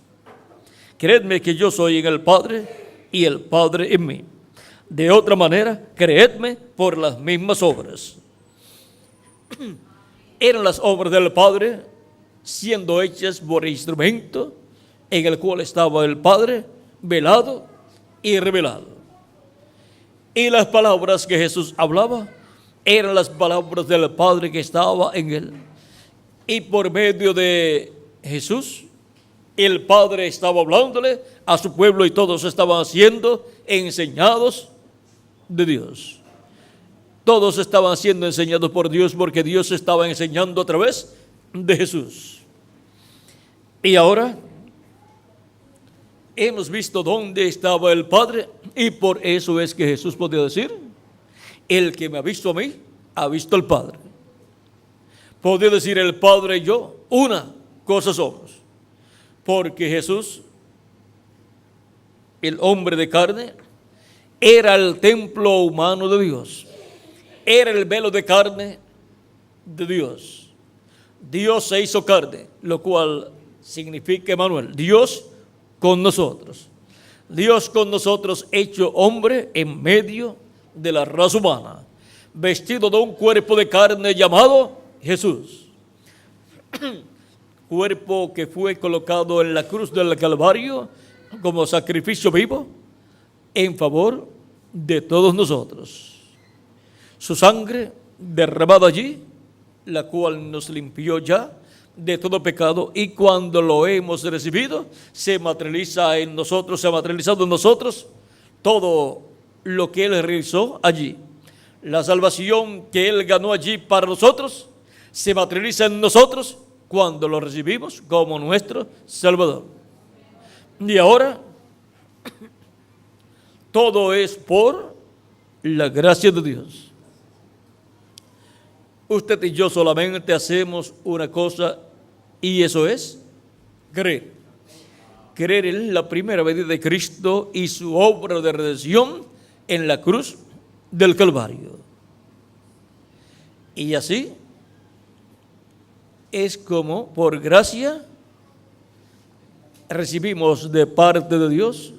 Creedme que yo soy en el Padre y el Padre en mí. De otra manera, creedme por las mismas obras. Eran las obras del Padre siendo hechas por instrumento en el cual estaba el Padre velado y revelado. Y las palabras que Jesús hablaba eran las palabras del Padre que estaba en él. Y por medio de Jesús, el Padre estaba hablándole a su pueblo y todos estaban siendo enseñados de Dios. Todos estaban siendo enseñados por Dios porque Dios estaba enseñando a través de Jesús. Y ahora hemos visto dónde estaba el Padre y por eso es que Jesús podía decir: el que me ha visto a mí, ha visto al Padre. Podía decir el Padre y yo, una cosa somos. Porque Jesús, el hombre de carne, era el templo humano de Dios. Era el velo de carne de Dios. Dios se hizo carne, lo cual significa, Emmanuel, Dios con nosotros. Dios con nosotros hecho hombre en medio de la raza humana, vestido de un cuerpo de carne llamado Jesús. Cuerpo que fue colocado en la cruz del Calvario como sacrificio vivo en favor de todos nosotros. Su sangre derramada allí, la cual nos limpió ya de todo pecado, y cuando lo hemos recibido, se materializa en nosotros, se ha materializado en nosotros todo lo que Él realizó allí. La salvación que Él ganó allí para nosotros, se materializa en nosotros cuando lo recibimos como nuestro Salvador. Y ahora, todo es por la gracia de Dios. Usted y yo solamente hacemos una cosa, y eso es creer. Creer en la primera venida de Cristo y su obra de redención en la cruz del Calvario. Y así es como por gracia recibimos de parte de Dios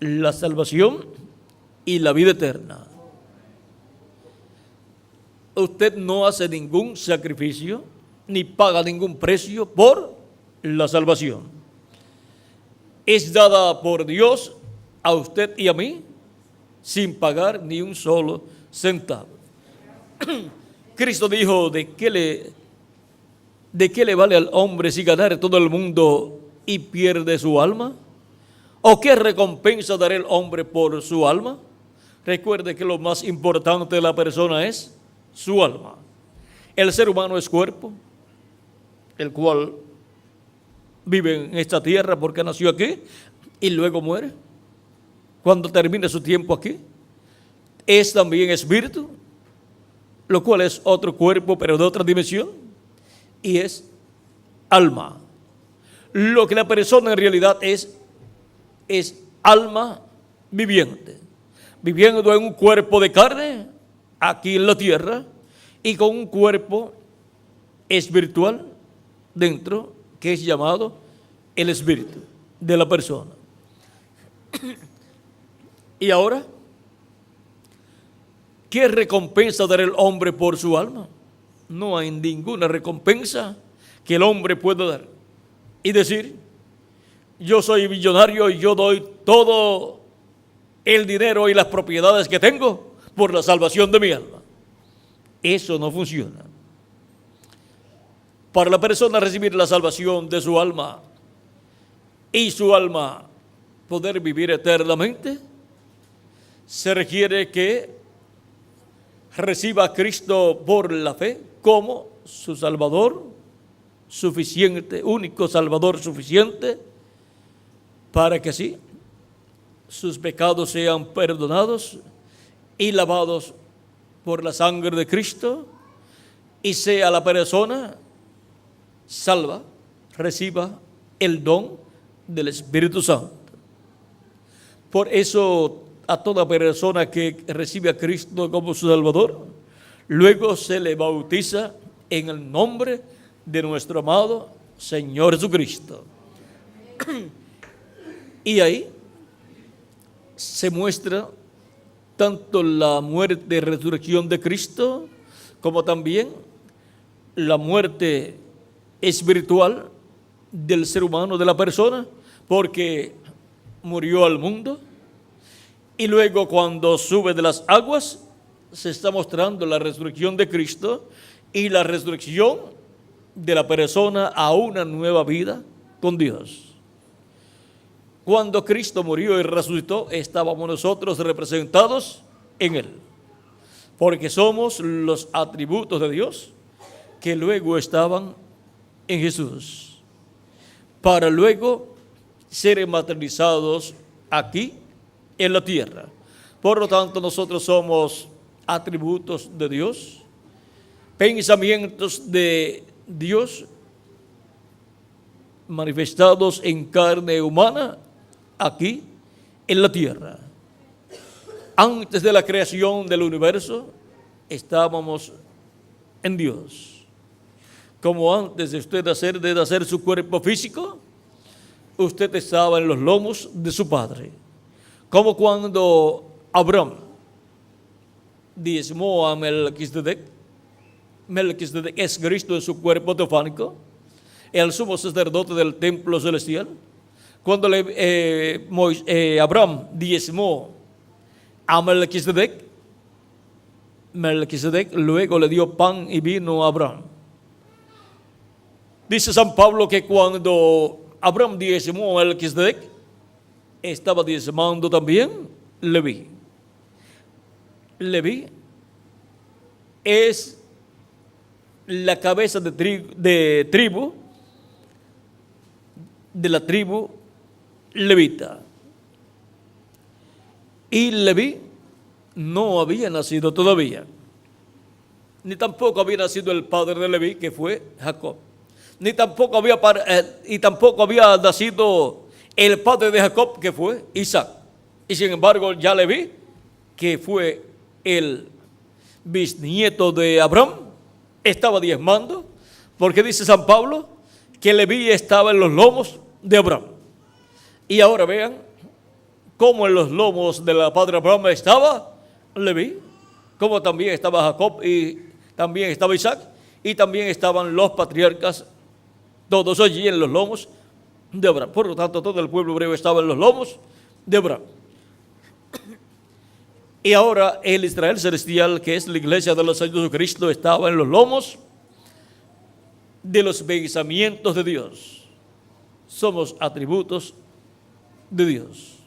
la salvación y la vida eterna. Usted no hace ningún sacrificio, ni paga ningún precio por la salvación. es dada por Dios a usted y a mí sin pagar ni un solo centavo. Cristo dijo, ¿de qué le vale al hombre si ganare todo el mundo y pierde su alma? ¿O qué recompensa dará el hombre por su alma? Recuerde que lo más importante de la persona es su alma. El ser humano es cuerpo, el cual vive en esta tierra porque nació aquí y luego muere cuando termine su tiempo aquí. Es también espíritu, lo cual es otro cuerpo pero de otra dimensión, y es alma. Lo que la persona en realidad es alma viviente, viviendo en un cuerpo de carne aquí en la tierra y con un cuerpo espiritual dentro, que es llamado el espíritu de la persona. Y ahora, ¿qué recompensa dará el hombre por su alma? No hay ninguna recompensa que el hombre pueda dar y decir, yo soy millonario y yo doy todo el dinero y las propiedades que tengo por la salvación de mi alma. Eso no funciona. Para la persona recibir la salvación de su alma y su alma poder vivir eternamente, se requiere que reciba a Cristo por la fe como su Salvador suficiente, único Salvador suficiente, para que así sus pecados sean perdonados y lavados por la sangre de Cristo, y sea la persona salva, reciba el don del Espíritu Santo. Por eso, a toda persona que recibe a Cristo como su Salvador, luego se le bautiza en el nombre de nuestro amado Señor Jesucristo. Y ahí se muestra tanto la muerte y resurrección de Cristo, como también la muerte espiritual del ser humano, de la persona, porque murió al mundo. Y luego, cuando sube de las aguas, se está mostrando la resurrección de Cristo y la resurrección de la persona a una nueva vida con Dios. Cuando Cristo murió y resucitó, estábamos nosotros representados en Él, porque somos los atributos de Dios que luego estaban en Jesús, para luego ser materializados aquí en la tierra. Por lo tanto, nosotros somos atributos de Dios, pensamientos de Dios manifestados en carne humana aquí en la tierra. Antes de la creación del universo estábamos en Dios. Como antes de usted de hacer su cuerpo físico, usted estaba en los lomos de su padre. Como cuando Abraham diezmó a Melquisedec. Melquisedec es Cristo en su cuerpo teofánico, el sumo sacerdote del templo celestial. Cuando Abraham diezmó a Melquisedec, Melquisedec luego le dio pan y vino a Abraham. Dice San Pablo que cuando Abraham diezmó a Melquisedec, estaba diezmando también Leví. Leví es la cabeza de tribu de la tribu levita. Y Leví no había nacido todavía, ni tampoco había nacido el padre de Leví, que fue Jacob, ni tampoco había nacido el padre de Jacob, que fue Isaac. Y sin embargo, ya Leví, que fue el bisnieto de Abraham, estaba diezmando, porque dice San Pablo que Leví estaba en los lomos de Abraham. Y ahora vean cómo en los lomos de la padre Abraham estaba Leví, como también estaba Jacob y también estaba Isaac, y también estaban los patriarcas, todos allí en los lomos de Abraham. Por lo tanto, todo el pueblo hebreo estaba en los lomos de Abraham. Y ahora el Israel celestial, que es la iglesia de los años de Cristo, estaba en los lomos de los pensamientos de Dios. Somos atributos de Dios.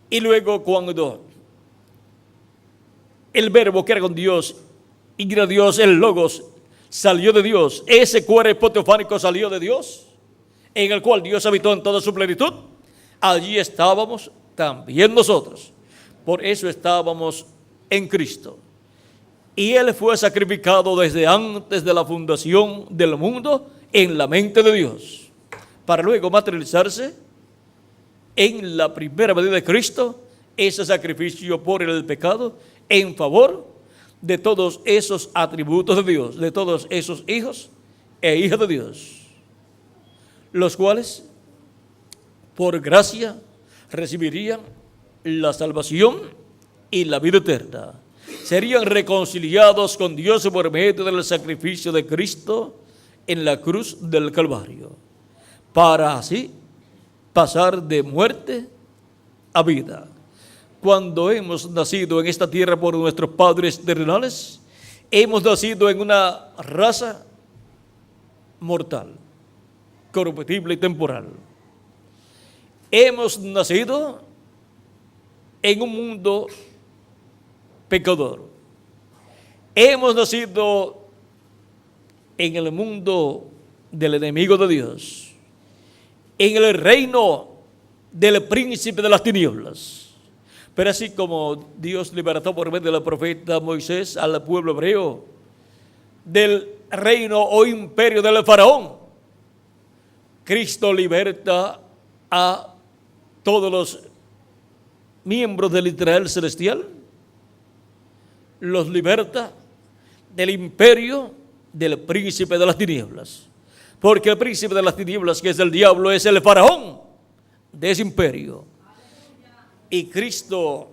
Y luego cuando el verbo que era con Dios y era Dios, el Logos, salió de Dios, ese cuerpo teofánico salió de Dios, en el cual Dios habitó en toda su plenitud, allí estábamos también nosotros. Por eso estábamos en Cristo. Y Él fue sacrificado desde antes de la fundación del mundo en la mente de Dios, para luego materializarse en la primera venida de Cristo, ese sacrificio por el pecado, en favor de todos esos atributos de Dios, de todos esos hijos e hijas de Dios, los cuales por gracia recibirían la salvación y la vida eterna. Serían reconciliados con Dios por medio del sacrificio de Cristo en la cruz del Calvario, para así pasar de muerte a vida. Cuando hemos nacido en esta tierra por nuestros padres terrenales, hemos nacido en una raza mortal, corruptible y temporal. Hemos nacido en un mundo pecador. Hemos nacido en el mundo del enemigo de Dios, en el reino del príncipe de las tinieblas. Pero así como Dios libertó por medio del profeta Moisés al pueblo hebreo del reino o imperio del faraón, Cristo liberta a todos los miembros del Israel celestial, los liberta del imperio del príncipe de las tinieblas. Porque el príncipe de las tinieblas, que es el diablo, es el faraón de ese imperio. Y Cristo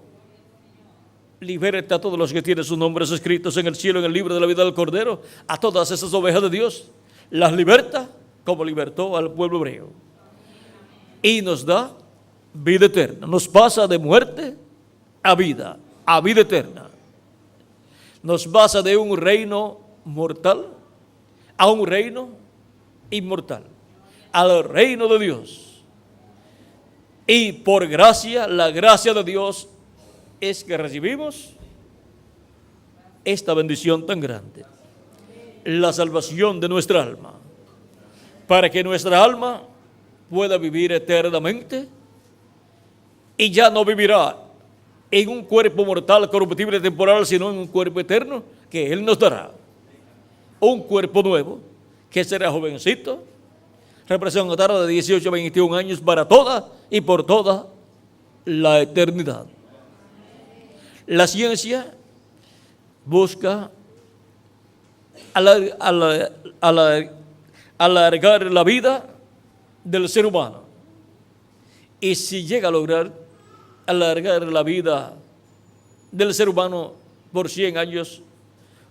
liberta a todos los que tienen sus nombres escritos en el cielo, en el libro de la vida del Cordero, a todas esas ovejas de Dios. Las liberta como libertó al pueblo hebreo. Y nos da vida eterna. Nos pasa de muerte a vida eterna. Nos pasa de un reino mortal a un reino inmortal, al reino de Dios. Y por gracia, la gracia de Dios es que recibimos esta bendición tan grande, la salvación de nuestra alma, para que nuestra alma pueda vivir eternamente y ya no vivirá en un cuerpo mortal, corruptible, temporal, sino en un cuerpo eterno que Él nos dará. Un cuerpo nuevo que será jovencito, representará de 18 a 21 años para toda y por toda la eternidad. La ciencia busca alargar la vida del ser humano. Y si llega a lograr alargar la vida del ser humano por 100 años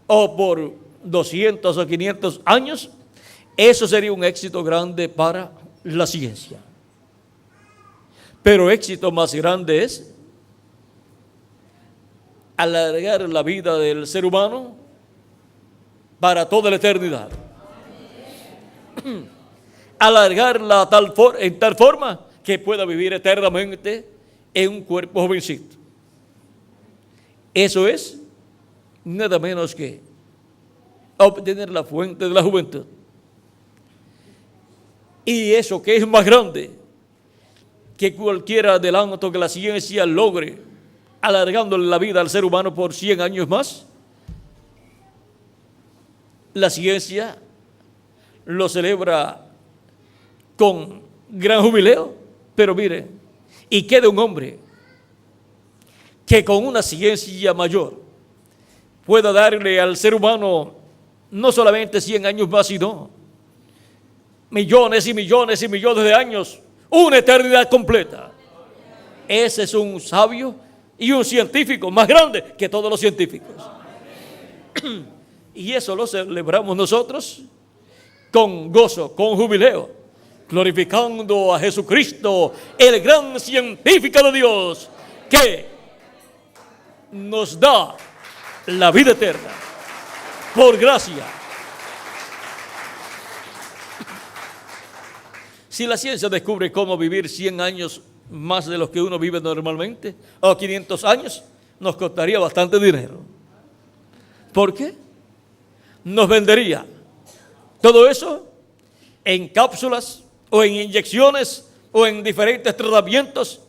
o por 200 o 500 años, eso sería un éxito grande para la ciencia. Pero éxito más grande es alargar la vida del ser humano para toda la eternidad. Alargarla en tal forma que pueda vivir eternamente en un cuerpo jovencito. Eso es nada menos que obtener la fuente de la juventud. Y eso que es más grande que cualquier adelanto que la ciencia logre, alargándole la vida al ser humano por 100 años más, la ciencia lo celebra con gran jubileo. Pero mire, y queda un hombre que con una ciencia mayor pueda darle al ser humano no solamente 100 años más, sino millones y millones y millones de años, una eternidad completa. Ese es un sabio y un científico más grande que todos los científicos. Y eso lo celebramos nosotros con gozo, con jubileo, glorificando a Jesucristo, el gran científico de Dios, que nos da la vida eterna por gracia. Si la ciencia descubre cómo vivir 100 años más de los que uno vive normalmente, o 500 años, nos costaría bastante dinero. ¿Por qué? Nos vendería todo eso en cápsulas o en inyecciones o en diferentes tratamientos,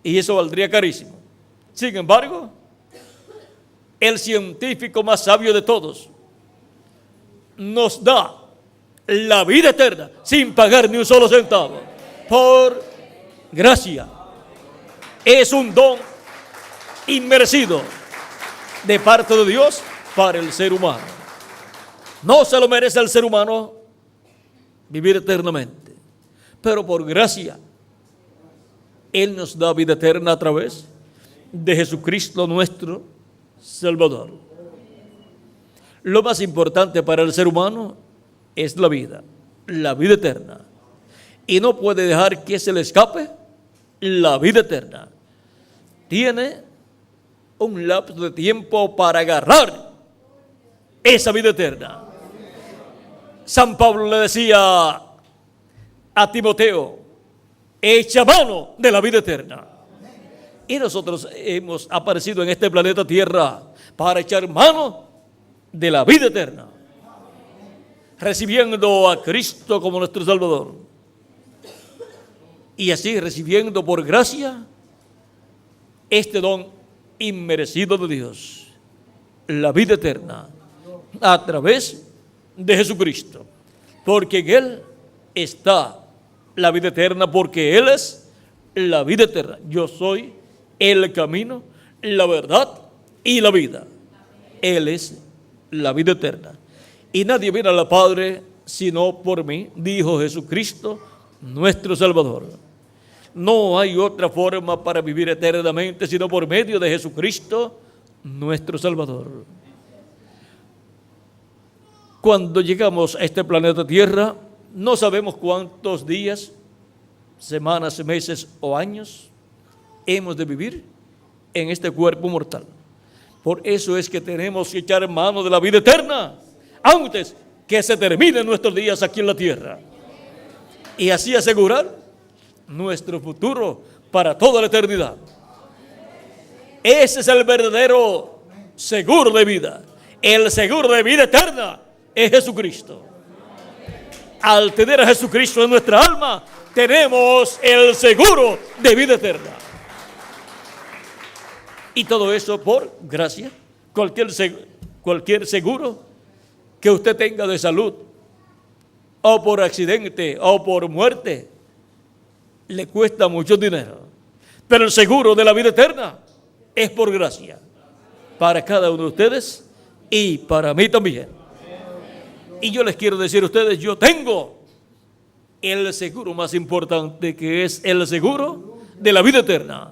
y eso valdría carísimo. Sin embargo, el científico más sabio de todos nos da la vida eterna sin pagar ni un solo centavo, por gracia. Es un don inmerecido de parte de Dios para el ser humano. No se lo merece el ser humano vivir eternamente, pero por gracia Él nos da vida eterna a través de Jesucristo nuestro Salvador. Lo más importante para el ser humano es la vida eterna, y no puede dejar que se le escape la vida eterna. Tiene un lapso de tiempo para agarrar esa vida eterna. San Pablo le decía a Timoteo: echa mano de la vida eterna. Y nosotros hemos aparecido en este planeta Tierra para echar mano de la vida eterna, recibiendo a Cristo como nuestro Salvador, y así recibiendo por gracia este don inmerecido de Dios, la vida eterna, a través de Jesucristo, porque en Él está la vida eterna, porque Él es la vida eterna. Yo soy el camino, la verdad y la vida. Él es la vida eterna, y nadie viene al Padre sino por mí, dijo Jesucristo, nuestro Salvador. No hay otra forma para vivir eternamente sino por medio de Jesucristo, nuestro Salvador. Cuando llegamos a este planeta Tierra, no sabemos cuántos días, semanas, meses o años hemos de vivir en este cuerpo mortal. Por eso es que tenemos que echar mano de la vida eterna antes que se terminen nuestros días aquí en la tierra, y así asegurar nuestro futuro para toda la eternidad. Ese es el verdadero seguro de vida. El seguro de vida eterna es Jesucristo. Al tener a Jesucristo en nuestra alma, tenemos el seguro de vida eterna. Y todo eso por gracia. Cualquier seguro que usted tenga de salud, o por accidente, o por muerte, le cuesta mucho dinero. Pero el seguro de la vida eterna es por gracia, para cada uno de ustedes y para mí también. Y yo les quiero decir a ustedes, yo tengo el seguro más importante, que es el seguro de la vida eterna.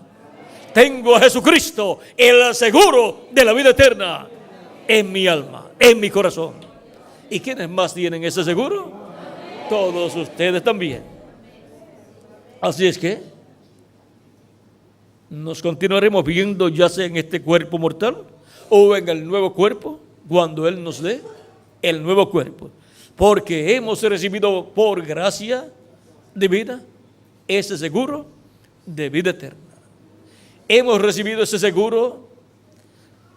Tengo a Jesucristo, el seguro de la vida eterna, en mi alma, en mi corazón. ¿Y quiénes más tienen ese seguro? Todos ustedes también. Así es que nos continuaremos viendo, ya sea en este cuerpo mortal o en el nuevo cuerpo, cuando Él nos dé el nuevo cuerpo, porque hemos recibido por gracia divina ese seguro de vida eterna. Hemos recibido ese seguro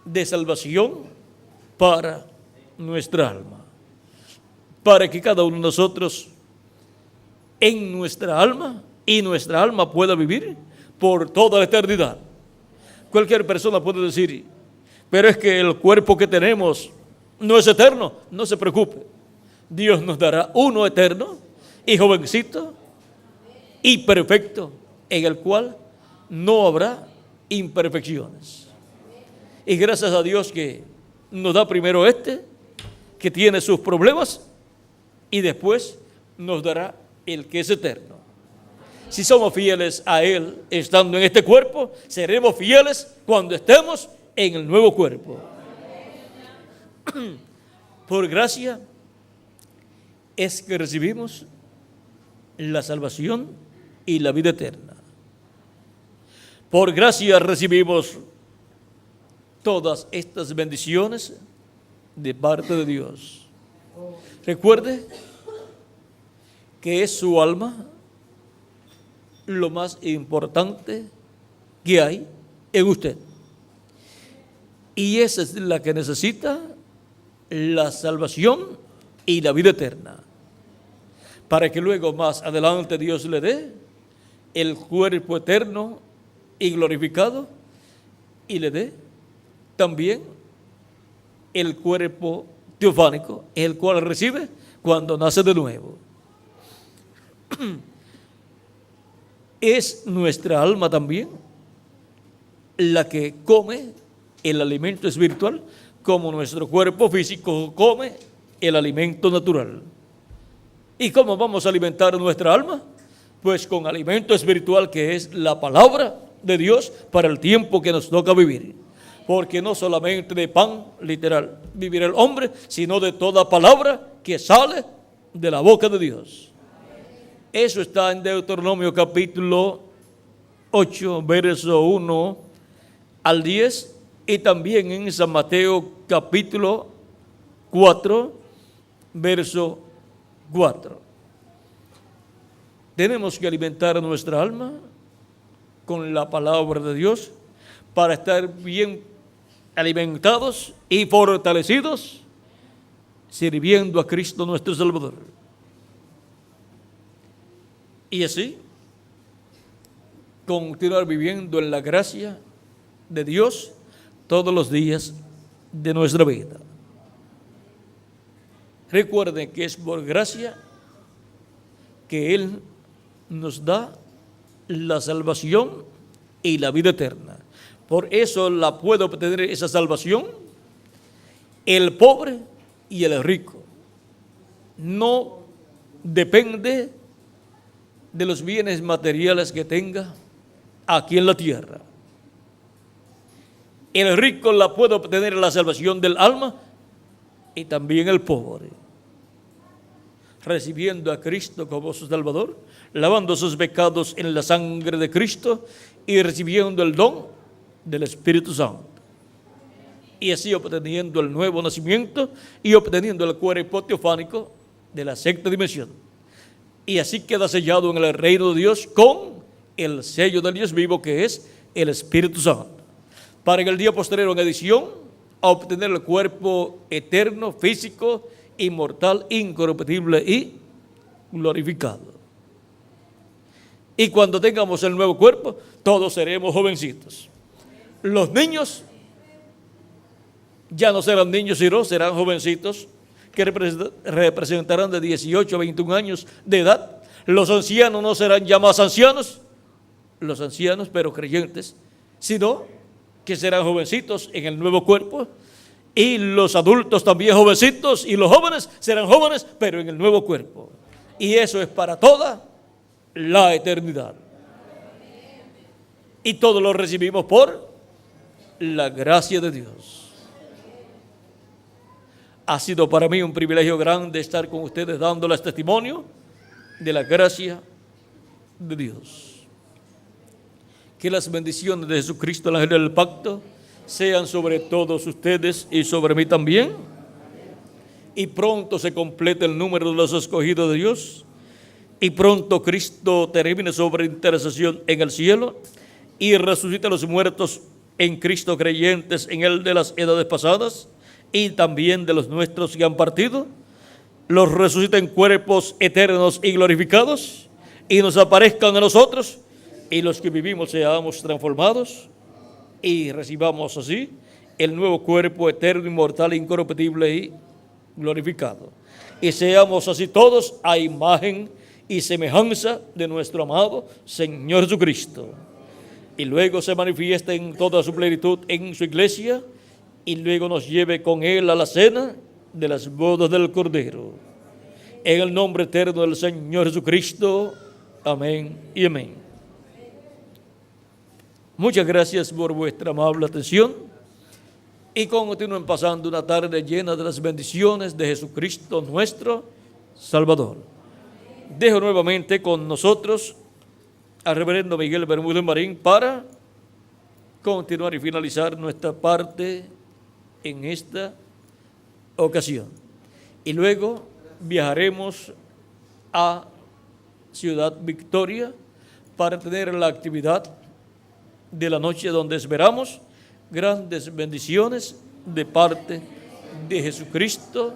de salvación para nuestra alma, para que cada uno de nosotros en nuestra alma, y nuestra alma pueda vivir por toda la eternidad. Cualquier persona puede decir: pero es que el cuerpo que tenemos no es eterno. No se preocupe, Dios nos dará uno eterno y jovencito y perfecto, en el cual no habrá imperfecciones. Y gracias a Dios que nos da primero que tiene sus problemas, y después nos dará el que es eterno. Si somos fieles a Él estando en este cuerpo, seremos fieles cuando estemos en el nuevo cuerpo. Por gracia es que recibimos la salvación y la vida eterna. Por gracia recibimos todas estas bendiciones de parte de Dios. Recuerde que es su alma lo más importante que hay en usted. Y esa es la que necesita la salvación y la vida eterna, para que luego más adelante Dios le dé el cuerpo eterno y glorificado, y le dé también el cuerpo teofánico, el cual recibe cuando nace de nuevo. Es nuestra alma también la que come el alimento espiritual, como nuestro cuerpo físico come el alimento natural. ¿Y cómo vamos a alimentar nuestra alma? Pues con alimento espiritual, que es la palabra de Dios para el tiempo que nos toca vivir. Porque no solamente de pan literal vivirá el hombre, sino de toda palabra que sale de la boca de Dios. Eso está en Deuteronomio capítulo 8, verso 1 al 10, y también en San Mateo capítulo 4, verso 4. Tenemos que alimentar nuestra alma con la palabra de Dios para estar bien alimentados y fortalecidos, sirviendo a Cristo nuestro Salvador. Y así, continuar viviendo en la gracia de Dios todos los días de nuestra vida. Recuerden que es por gracia que Él nos da la salvación y la vida eterna. Por eso la puede obtener esa salvación el pobre y el rico. No depende de los bienes materiales que tenga aquí en la tierra. El rico la puede obtener la salvación del alma, y también el pobre, recibiendo a Cristo como su Salvador, lavando sus pecados en la sangre de Cristo y recibiendo el don del Espíritu Santo. Y así obteniendo el nuevo nacimiento y obteniendo el cuerpo teofánico de la sexta dimensión. Y así queda sellado en el reino de Dios con el sello del Dios vivo, que es el Espíritu Santo, para en el día posterior en edición a obtener el cuerpo eterno, físico, inmortal, incorruptible y glorificado. Y cuando tengamos el nuevo cuerpo, todos seremos jovencitos. Los niños ya no serán niños, sino serán jovencitos que representarán de 18 a 21 años de edad. Los ancianos no serán ya más ancianos, los ancianos pero creyentes, sino que serán jovencitos en el nuevo cuerpo, y los adultos también jovencitos, y los jóvenes serán jóvenes pero en el nuevo cuerpo. Y eso es para toda la eternidad. Y todo lo recibimos por la gracia de Dios. Ha sido para mí un privilegio grande estar con ustedes dándoles testimonio de la gracia de Dios. Que las bendiciones de Jesucristo, el ángel del pacto, sean sobre todos ustedes y sobre mí también. Y pronto se complete el número de los escogidos de Dios. Y pronto Cristo termine sobre intercesión en el cielo y resucite a los muertos en Cristo, creyentes en Él de las edades pasadas y también de los nuestros que han partido. Los resucite en cuerpos eternos y glorificados, y nos aparezcan a nosotros, y los que vivimos seamos transformados y recibamos así el nuevo cuerpo eterno, inmortal, incorruptible y glorificado. Y seamos así todos a imagen y semejanza de nuestro amado Señor Jesucristo. Y luego se manifiesta en toda su plenitud en su iglesia, y luego nos lleve con Él a la cena de las bodas del Cordero. En el nombre eterno del Señor Jesucristo. Amén y amén. Muchas gracias por vuestra amable atención, y continúen pasando una tarde llena de las bendiciones de Jesucristo nuestro Salvador. Dejo nuevamente con nosotros al reverendo Miguel Bermúdez Marín para continuar y finalizar nuestra parte en esta ocasión. Y luego viajaremos a Ciudad Victoria para tener la actividad de la noche donde esperamos grandes bendiciones de parte de Jesucristo,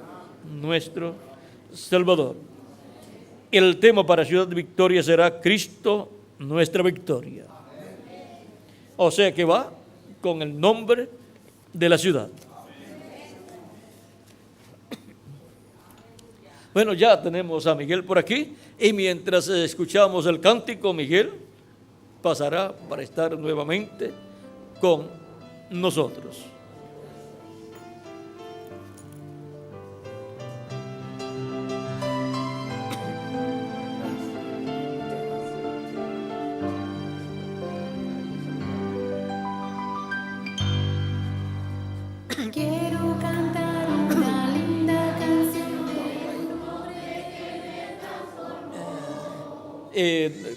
nuestro Salvador. El tema para Ciudad Victoria será Cristo, nuestra victoria. O sea que va con el nombre de la ciudad. Bueno, ya tenemos a Miguel por aquí y mientras escuchamos el cántico, Miguel pasará para estar nuevamente con nosotros. Quiero cantar una linda canción.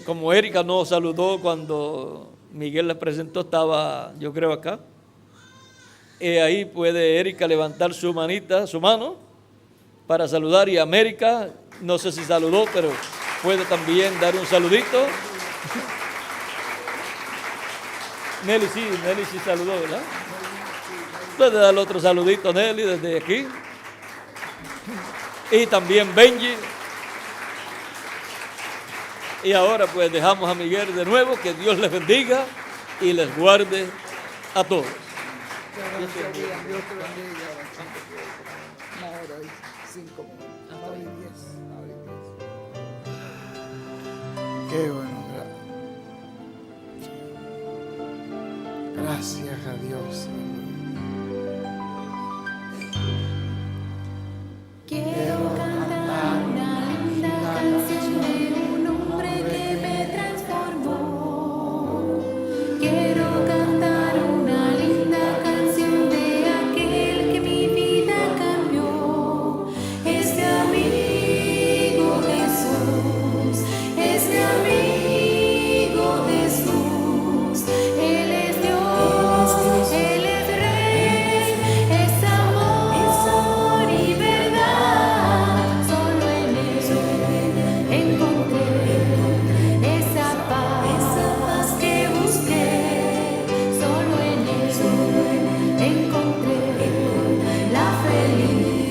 Como Erika nos saludó cuando Miguel les presentó, estaba yo creo acá. Ahí puede Erika levantar su manita, su mano, para saludar. Y América, no sé si saludó, pero puede también dar un saludito. Nelly sí saludó, ¿verdad? Puede dar otro saludito, Nelly, desde aquí. Y también Benji. Y ahora pues dejamos a Miguel de nuevo, que Dios les bendiga y les guarde a todos. Dios te bendiga. Una hora y 5 minutos. Una hora y 10. Qué bueno. Gracias a Dios. Quiero cantar una linda canción de un hombre que me transformó. Quiero cantar una linda canción de aquel que mi vida cambió. Es mi amigo Jesús, es mi amigo Jesús. Él es Dios, Él es Rey, es amor y verdad. Solo en Él encontré esa paz que busqué. Solo en Él encontré la felicidad.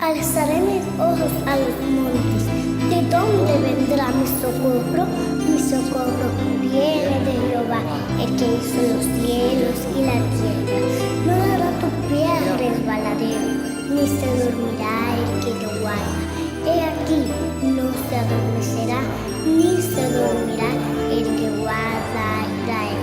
Alzaré mis ojos a los montes. ¿De dónde vendrá mi socorro? Mi socorro viene de Jehová, el que hizo los cielos y la tierra. No dará tu pie al resbaladero, ni se dormirá el que te guarda. He aquí, no se adormecerá, ni se dormirá el que guarda a Israel.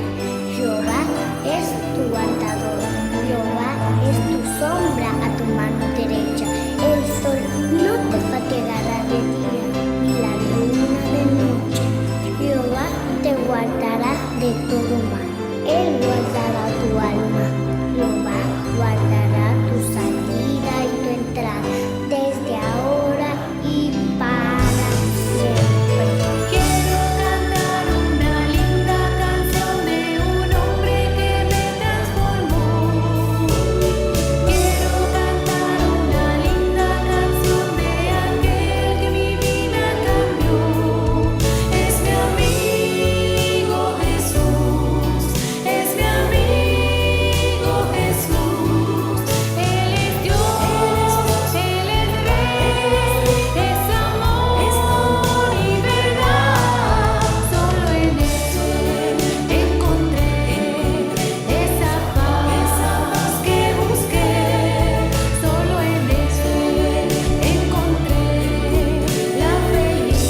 Jehová es tu guardador, Jehová es tu sombra a tu mano derecha. El sol no te fatigará de día, ni la luna de noche. Jehová te guardará de todo mal. Él guardará tu alma. Jehová guardará tu salida y tu entrada, desde ahora y para siempre. Quiero cantar una linda canción de un hombre que me transformó. Quiero cantar una linda canción de aquel que mi vida cambió. Es mi amigo Jesús, es mi amigo Jesús. Él es Dios, Él es Rey, es amor y verdad. Solo en Él encontré esa paz que busqué. Solo en Él encontré la felicidad.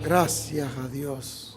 Gracias a Dios.